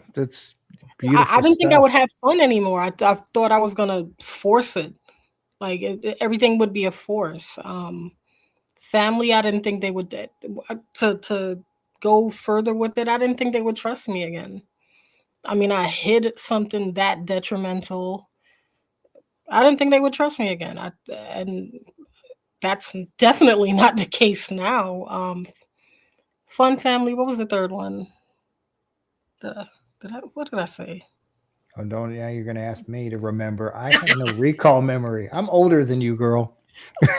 Speaker 2: beautiful
Speaker 3: didn't think I
Speaker 2: stuff.
Speaker 3: would have fun anymore. I thought I was gonna force it. Like everything would be a force. Family, I didn't think they would to go further with it. I didn't think they would trust me again. I mean, I hid something that detrimental. I didn't think they would trust me again. And that's definitely not the case now. Fun family. What was the third one? The, what did I say?
Speaker 2: Oh, don't now you're gonna ask me to remember. I have no recall memory. I'm older than you, girl.
Speaker 3: Dang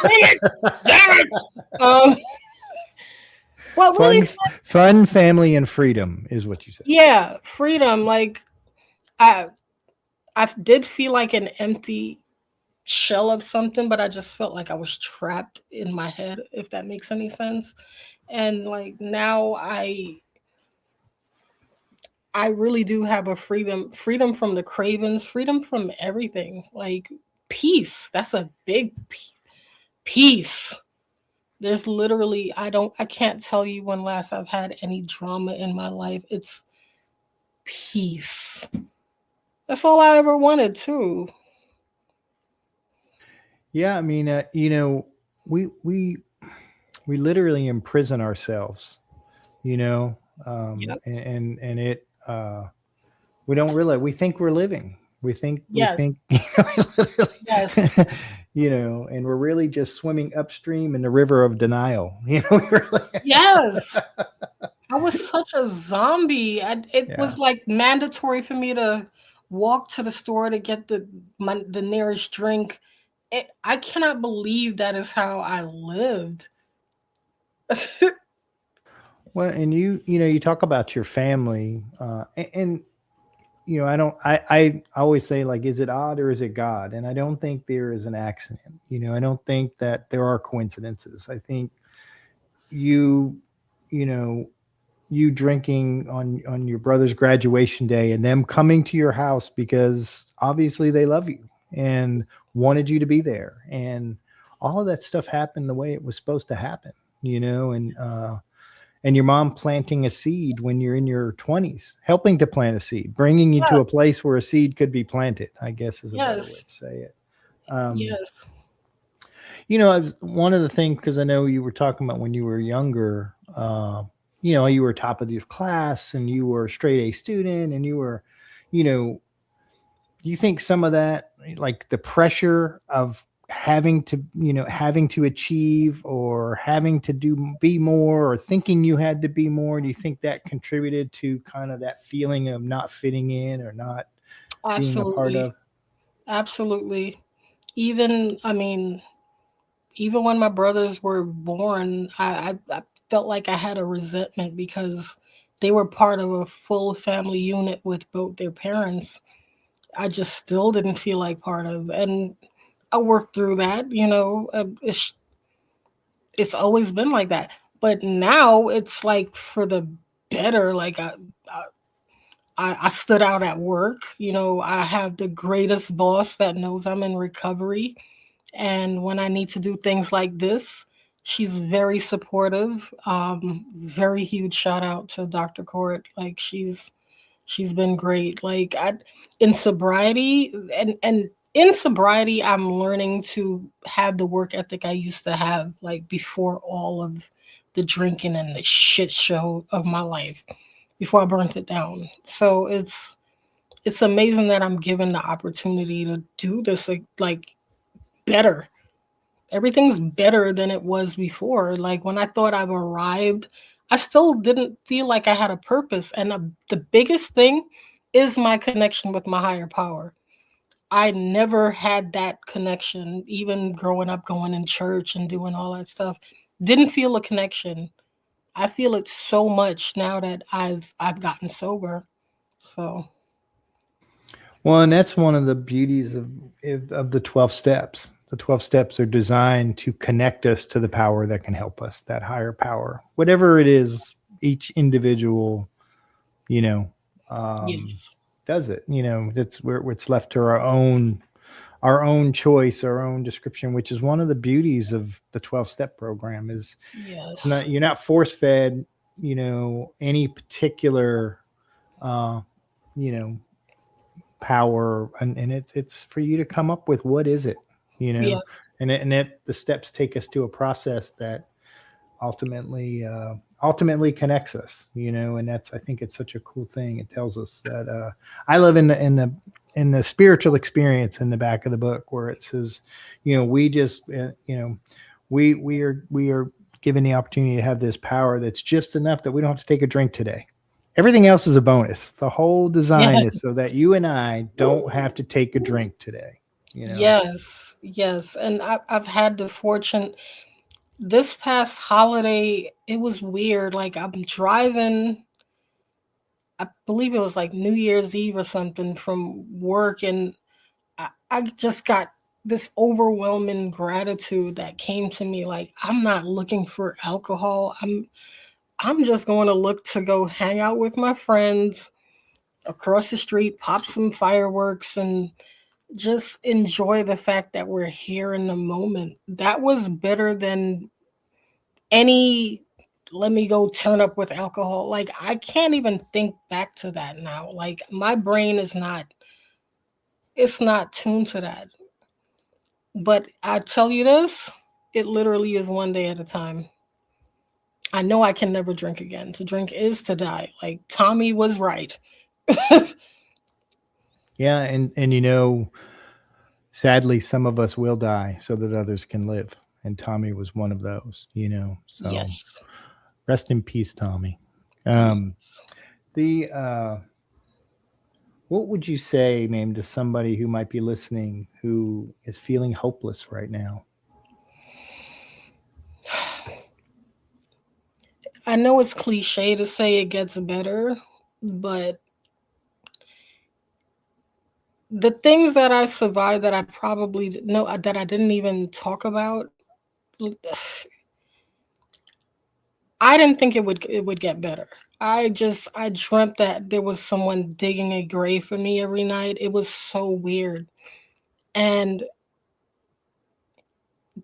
Speaker 3: it! Damn it! Um, well, really,
Speaker 2: Fun, family, and freedom is what you said.
Speaker 3: yeah, freedom. Like I, I did feel like an empty shell of something, but I just felt like I was trapped in my head, if that makes any sense. And like now I really do have a freedom from the cravings, freedom from everything. Like peace. That's a big peace. There's literally I can't tell you when last I've had any drama in my life. It's peace. That's all I ever wanted too.
Speaker 2: Yeah, I mean, we we we literally imprison ourselves, you know,
Speaker 3: Yep.
Speaker 2: and it we don't realize we think we're living. We
Speaker 3: Yes.
Speaker 2: think literally,
Speaker 3: Yes.
Speaker 2: and we're really just swimming upstream in the river of denial.
Speaker 3: Yes. I was such a zombie. It
Speaker 2: Yeah.
Speaker 3: was like mandatory for me to walk to the store to get the nearest drink. I cannot believe that is how I lived.
Speaker 2: Well, and you talk about your family, and I don't, I always say, like, is it odd or is it God? And I don't think there is an accident. I don't think that there are coincidences. I think you, you know, you drinking on your brother's graduation day and them coming to your house because obviously they love you and wanted you to be there, and all of that stuff happened the way it was supposed to happen, and your mom planting a seed when you're in your 20s, helping to plant a seed, bringing you to
Speaker 3: Yeah.
Speaker 2: a place where a seed could be planted, I guess is a better way
Speaker 3: Yes.
Speaker 2: to say it. um,
Speaker 3: Yes.
Speaker 2: I was one of the things, because I know you were talking about when you were younger, you were top of your class and you were a straight A student, and you were, you know, do you think some of that, like the pressure of having to achieve or having to be more or thinking you had to be more, do you think that contributed to kind of that feeling of not fitting in or not being a part
Speaker 3: Absolutely.
Speaker 2: of?
Speaker 3: Absolutely. Even I mean, even when my brothers were born, I felt like I had a resentment because they were part of a full family unit with both their parents. I just still didn't feel like part of, and I worked through that. It's always been like that, but now it's like for the better. Like I stood out at work. I have the greatest boss that knows I'm in recovery. And when I need to do things like this, she's very supportive. Very huge shout out to Dr. Court. Like she's been great. Like in sobriety and in sobriety, I'm learning to have the work ethic I used to have, like before all of the drinking and the shit show of my life, before I burnt it down. So it's amazing that I'm given the opportunity to do this like better. Everything's better than it was before. Like when I thought I've arrived, I still didn't feel like I had a purpose. And the biggest thing is my connection with my higher power. I never had that connection, even growing up, going in church and doing all that stuff. Didn't feel a connection. I feel it so much now that I've gotten sober. So
Speaker 2: Well, and that's one of the beauties of the 12 steps. The 12 steps are designed to connect us to the power that can help us, that higher power, whatever it is, each individual, you know, um,
Speaker 3: yes,
Speaker 2: does it. It's where it's left to our own choice, our own description, which is one of the beauties of the 12 step program. Is it's
Speaker 3: yes,
Speaker 2: not, you're not force fed, any particular, uh, you know, power, and it's for you to come up with what is it,
Speaker 3: yeah,
Speaker 2: and the steps take us to a process that ultimately connects us, and that's, I think it's such a cool thing. It tells us that I live in the spiritual experience in the back of the book, where it says, we just we are given the opportunity to have this power that's just enough that we don't have to take a drink today. Everything else is a bonus. The whole design is so that
Speaker 3: yes,
Speaker 2: you and I don't have to take a drink today.
Speaker 3: yes, yes. And I've had the fortune this past holiday. It was weird. Like I'm driving. I believe it was like New Year's Eve or something from work, and I just got this overwhelming gratitude that came to me. Like I'm not looking for alcohol. I'm just going to look to go hang out with my friends across the street, pop some fireworks, and just enjoy the fact that we're here in the moment. That was better than any let me go turn up with alcohol. Like I can't even think back to that now. Like my brain is not it's not tuned to that. But I tell you this, it literally is one day at a time. I know I can never drink again. To drink is to die. Like Tommy was right.
Speaker 2: Yeah, and sadly, some of us will die so that others can live, and Tommy was one of those. So
Speaker 3: Yes.
Speaker 2: rest in peace, Tommy.
Speaker 3: Ye-
Speaker 2: Um, the What would you say, ma'am, to somebody who might be listening who is feeling hopeless right now?
Speaker 3: I know it's cliche to say it gets better, but the things that I survived that I probably know that I didn't even talk about, I didn't think it would get better. I dreamt that there was someone digging a grave for me every night. It was so weird. And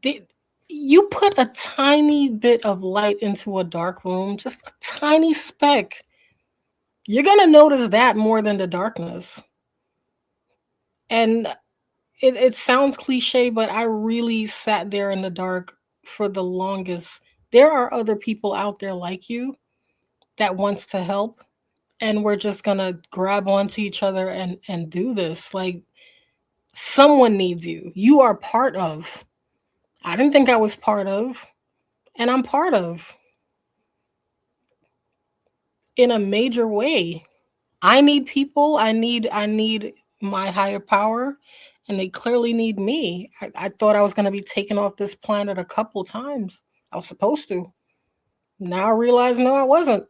Speaker 3: the, you put a tiny bit of light into a dark room, just a tiny speck. You're going to notice that more than the darkness. And it sounds cliche, but I really sat there in the dark for the longest. There are other people out there like you that wants to help, and we're just gonna grab onto each other and do this. Like someone needs you. You are part of. I didn't think I was part of, and I'm part of in a major way. I need people. I need my higher power, and they clearly need me. I thought I was going to be taken off this planet a couple times. I was supposed to. Now I realize no, I wasn't.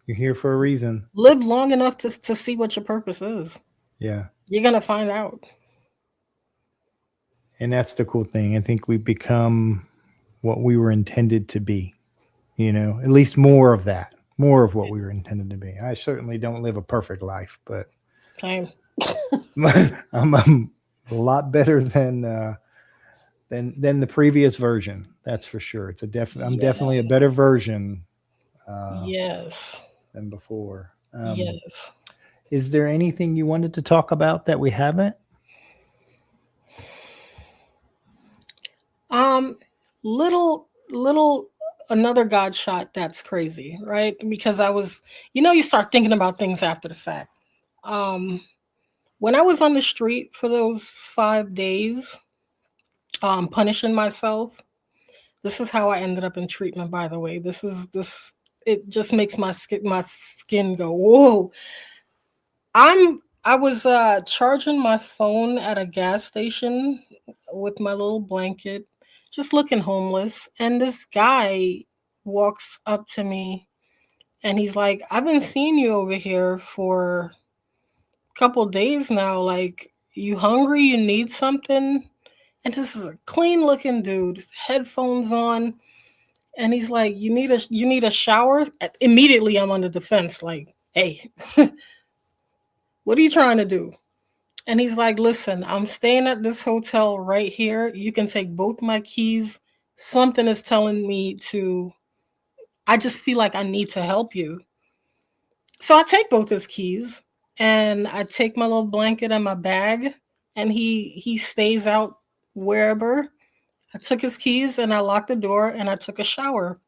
Speaker 2: You're here for a reason.
Speaker 3: Live long enough to see what your purpose is.
Speaker 2: Yeah.
Speaker 3: You're gonna find out.
Speaker 2: And that's the cool thing. I think we become what we were intended to be, at least more of that, more of what we were intended to be. I certainly don't live a perfect life, but
Speaker 3: Same.
Speaker 2: I'm a lot better than the previous version. That's for sure. I'm
Speaker 3: Yeah.
Speaker 2: definitely a better version uh,
Speaker 3: Yes.
Speaker 2: than before.
Speaker 3: Yes.
Speaker 2: Is there anything you wanted to talk about that we haven't?
Speaker 3: Um, little another God shot that's crazy, right? Because you start thinking about things after the fact. Um, when I was on the street for those 5 days, punishing myself, this is how I ended up in treatment, by the way. This it just makes my skin go, whoa. I was charging my phone at a gas station with my little blanket, just looking homeless, and this guy walks up to me and he's like, "I've been seeing you over here for a couple days now. Like, you hungry? You need something?" And this is a clean looking dude, headphones on, and he's like, "You need a shower?" Immediately, I'm on the defense, like, "Hey, what are you trying to do?" And he's like, "Listen, I'm staying at this hotel right here. You can take both my keys. Something is telling me to, I just feel like I need to help you." So I take both his keys and I take my little blanket and my bag, and he stays out wherever. I took his keys and I locked the door and I took a shower.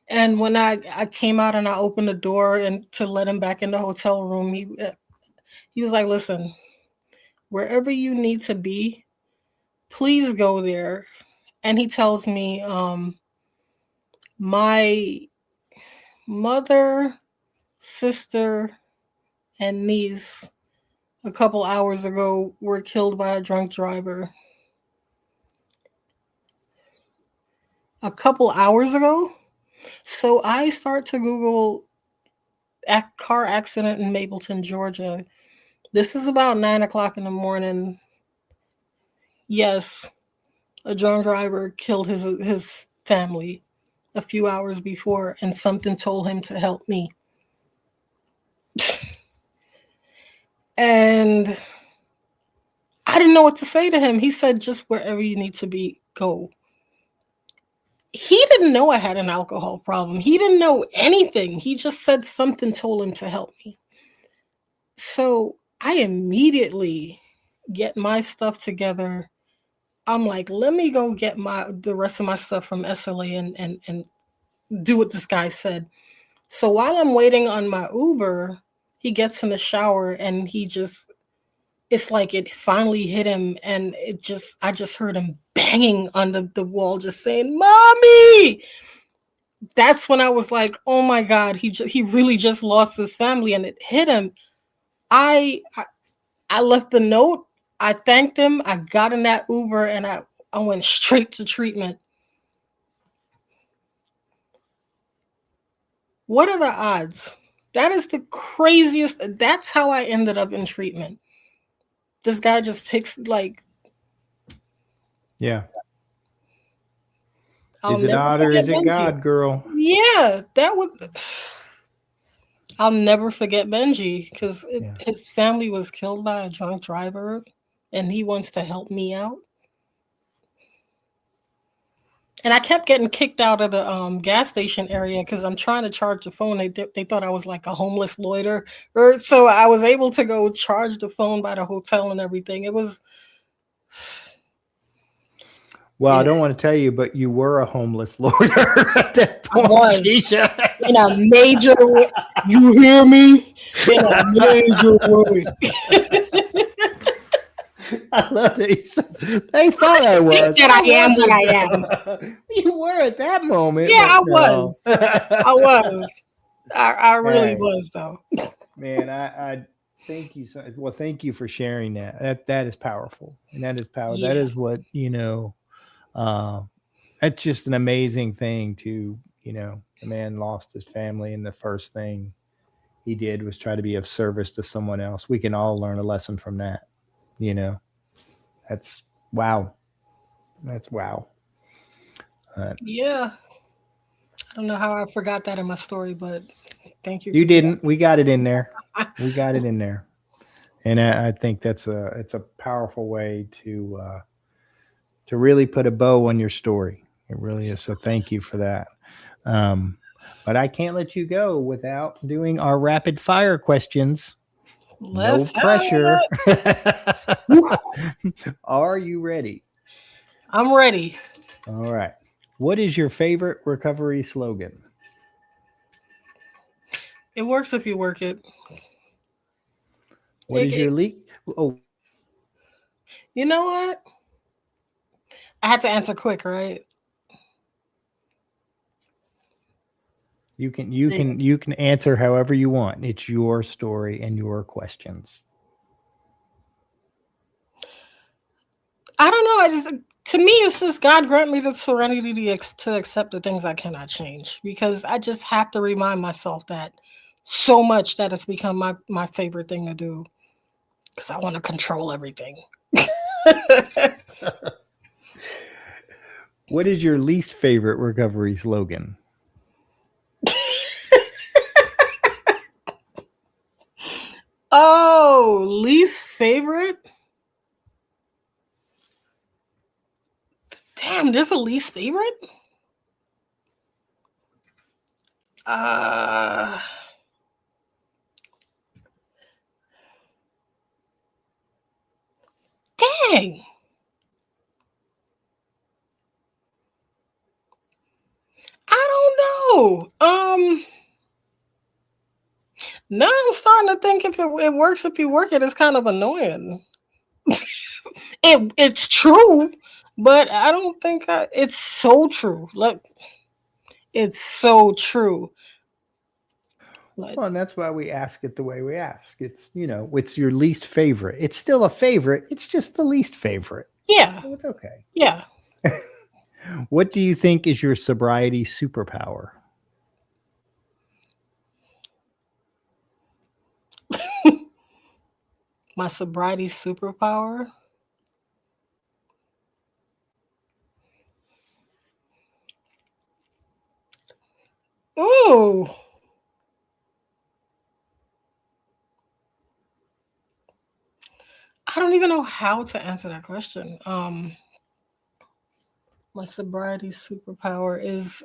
Speaker 3: And when I came out and I opened the door and to let him back in the hotel room, he was like, "Listen, wherever you need to be, please go there." And he tells me, my mother, sister, and niece a couple hours ago were killed by a drunk driver. A couple hours ago? So I start to Google car accident in Mapleton, Georgia. This is about 9 o'clock in the morning. Yes, a drunk driver killed his family a few hours before, and something told him to help me. And I didn't know what to say to him. He said, "Just wherever you need to be, go." He didn't know I had an alcohol problem. He didn't know anything. He just said something told him to help me. So I immediately get my stuff together. I'm like, let me go get the rest of my stuff from SLA and do what this guy said. So while I'm waiting on my Uber, he gets in the shower and it's like it finally hit him, and I just heard him banging on the wall, just saying, "Mommy!" That's when I was like, "Oh my God, he really just lost his family," and it hit him. I left the note. I thanked him. I got in that Uber and I went straight to treatment. What are the odds? That is the craziest. That's how I ended up in treatment. This guy just picks, like,
Speaker 2: Yeah.
Speaker 3: I'll
Speaker 2: Is it
Speaker 3: never
Speaker 2: odd or
Speaker 3: forget
Speaker 2: is it
Speaker 3: Benji.
Speaker 2: God, girl?
Speaker 3: Yeah, that would. I'll never forget Benji because
Speaker 2: Yeah.
Speaker 3: his family was killed by a drunk driver, and he wants to help me out. And I kept getting kicked out of the gas station area because I'm trying to charge the phone. They thought I was like a homeless loiter, or so I was able to go charge the phone by the hotel and everything. It was,
Speaker 2: Well, I
Speaker 3: yeah,
Speaker 2: don't want to tell you, but you were a homeless loiter at that
Speaker 3: I
Speaker 2: point,
Speaker 3: was
Speaker 2: Keisha.
Speaker 3: in a major way. You hear me? In a major way.
Speaker 2: I love that you said, they thought I was.
Speaker 3: That I am what
Speaker 2: wasn't,
Speaker 3: I am.
Speaker 2: though. You were at that moment,
Speaker 3: Yeah,
Speaker 2: but
Speaker 3: I
Speaker 2: no.
Speaker 3: was. I was. I really
Speaker 2: Hey,
Speaker 3: was, though.
Speaker 2: man, I thank you so well. Thank you for sharing that. That is powerful, and that is power. That
Speaker 3: Yeah.
Speaker 2: is what Uh, that's just an amazing thing to the man lost his family, and the first thing he did was try to be of service to someone else. We can all learn a lesson from that. You know, that's wow. That's wow. Uh,
Speaker 3: Yeah. I don't know how I forgot that in my story, but thank you
Speaker 2: you
Speaker 3: for
Speaker 2: didn't. We got it in there.
Speaker 3: that.
Speaker 2: We got it in there, and I think that's it's a powerful way to really put a bow on your story. It really is. So thank you for that. Um, but I can't let you go without doing our rapid fire questions. No
Speaker 3: Let's have
Speaker 2: pressure.
Speaker 3: it.
Speaker 2: Are you ready?
Speaker 3: I'm ready.
Speaker 2: All right. What is your favorite recovery slogan?
Speaker 3: It works if you work it.
Speaker 2: What is your
Speaker 3: It-
Speaker 2: leak? Oh,
Speaker 3: you know what? I had to answer quick, right?
Speaker 2: You can answer however you want. It's your story and your questions.
Speaker 3: I don't know. To me, it's just God grant me the serenity to accept the things I cannot change, because I just have to remind myself that so much that it's become my favorite thing to do, because I want to control everything.
Speaker 2: What is your least favorite recovery slogan?
Speaker 3: Oh, least favorite? Damn, there's a least favorite? Dang. I don't know. Now I'm starting to think if it works if you work it, it's kind of annoying. It's true, but I don't think it's so true. Like, it's so true. But,
Speaker 2: Well, and that's why we ask it the way we ask. It's, it's your least favorite. It's still a favorite. It's just the least favorite.
Speaker 3: yeah,
Speaker 2: So it's okay.
Speaker 3: yeah.
Speaker 2: What do you think is your sobriety superpower?
Speaker 3: My sobriety superpower? Ooh. I don't even know how to answer that question. My sobriety superpower is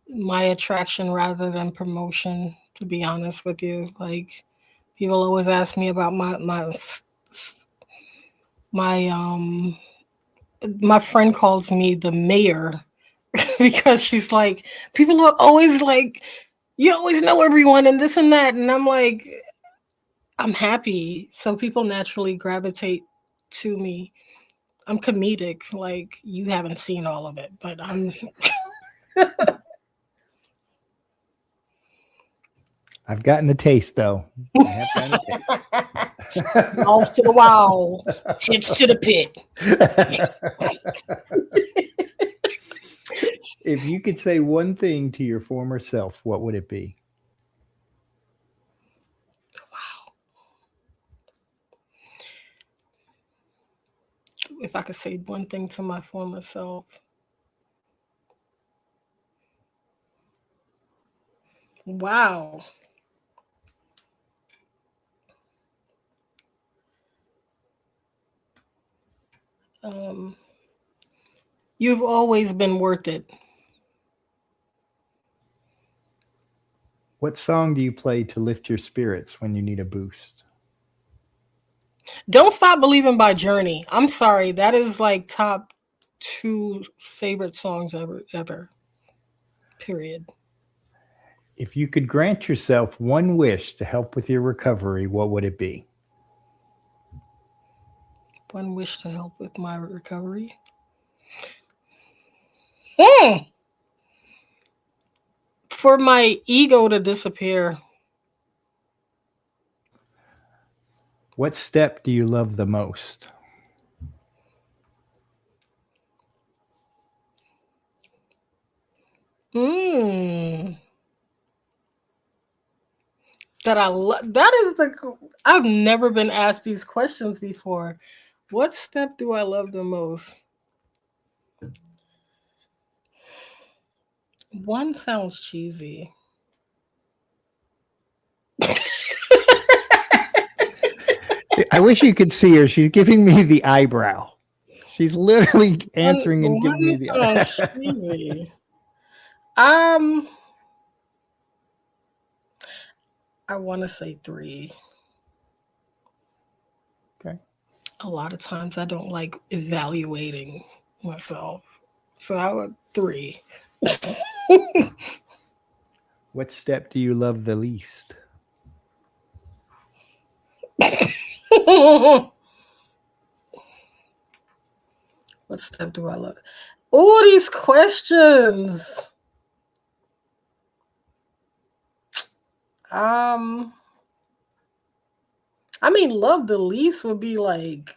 Speaker 3: my attraction rather than promotion, to be honest with you. Like, people always ask me about my friend calls me the mayor because she's like, people are always like, you always know everyone and this and that, and I'm like, I'm happy, so people naturally gravitate to me. I'm comedic, like, you haven't seen all of it, but I'm
Speaker 2: I've gotten a taste, though. I have gotten a taste.
Speaker 3: balls to the wall, tits to the pit.
Speaker 2: If you could say one thing to your former self, what would it be?
Speaker 3: Wow. If I could say one thing to my former self. Wow. You've always been worth it.
Speaker 2: What song do you play to lift your spirits when you need a boost?
Speaker 3: Don't Stop Believing by Journey. I'm sorry, that is like top 2 favorite songs ever. Period.
Speaker 2: If you could grant yourself one wish to help with your recovery, what would it be?
Speaker 3: One wish to help with my recovery. For my ego to disappear.
Speaker 2: What step do you love the most?
Speaker 3: I've never been asked these questions before. What step do I love the most? One sounds cheesy.
Speaker 2: I wish you could see her. She's giving me the eyebrow. She's literally answering and giving me the eyebrow.
Speaker 3: Cheesy. I want to say 3.
Speaker 2: Okay.
Speaker 3: A lot of times I don't like evaluating myself. So I would 3.
Speaker 2: What step do you love the least?
Speaker 3: What step do I love? All these questions. I mean, love the least would be like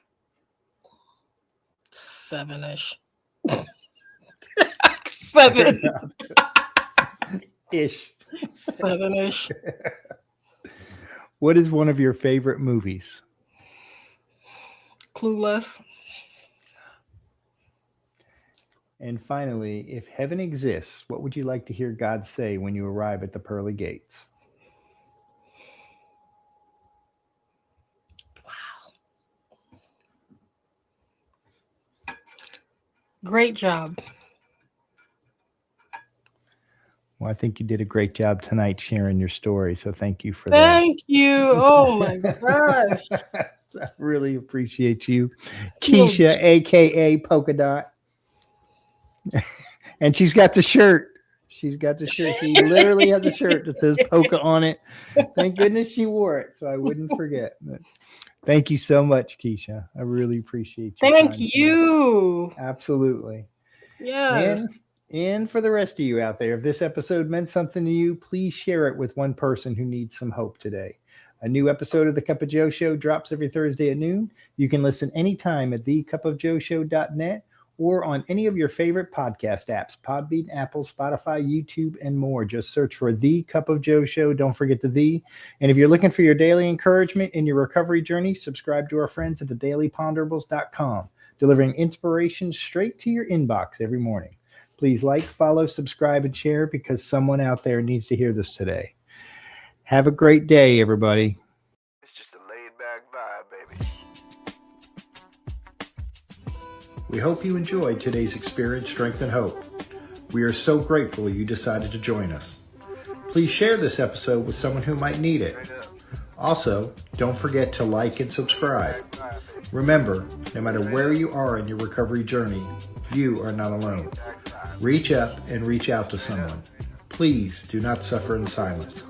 Speaker 3: 7-ish. 7
Speaker 2: Ish.
Speaker 3: 7-ish.
Speaker 2: What is one of your favorite movies?
Speaker 3: Clueless.
Speaker 2: And finally, if heaven exists, what would you like to hear God say when you arrive at the pearly gates?
Speaker 3: Great job.
Speaker 2: Well, I think you did a great job tonight sharing your story. So thank you for that.
Speaker 3: Thank you. Oh my gosh.
Speaker 2: I really appreciate you. Keisha, aka Polka Dot. And she's got the shirt. She's got the shirt. She literally has a shirt that says Polka on it. Thank goodness she wore it so I wouldn't forget. But thank you so much, Keisha. I really appreciate you.
Speaker 3: Thank you.
Speaker 2: Absolutely.
Speaker 3: Yes.
Speaker 2: And for the rest of you out there, if this episode meant something to you, please share it with one person who needs some hope today. A new episode of The Cup of Joe Show drops every Thursday at noon. You can listen anytime at thecupofjoeshow.net or on any of your favorite podcast apps, Podbean, Apple, Spotify, YouTube, and more. Just search for The Cup of Joe Show. Don't forget the "the." And if you're looking for your daily encouragement in your recovery journey, subscribe to our friends at thedailyponderables.com, delivering inspiration straight to your inbox every morning. Please like, follow, subscribe, and share because someone out there needs to hear this today. Have a great day, everybody.
Speaker 4: It's just a laid-back vibe, baby.
Speaker 1: We hope you enjoyed today's Experience, Strength, and Hope. We are so grateful you decided to join us. Please share this episode with someone who might need it. Also, don't forget to like and subscribe. Remember, no matter where you are in your recovery journey, you are not alone. Reach up and reach out to someone. Please do not suffer in silence.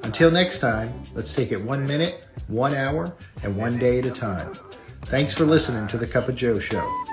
Speaker 1: Until next time, let's take it 1 minute, 1 hour, and 1 day at a time. Thanks for listening to The Cup of Joe Show.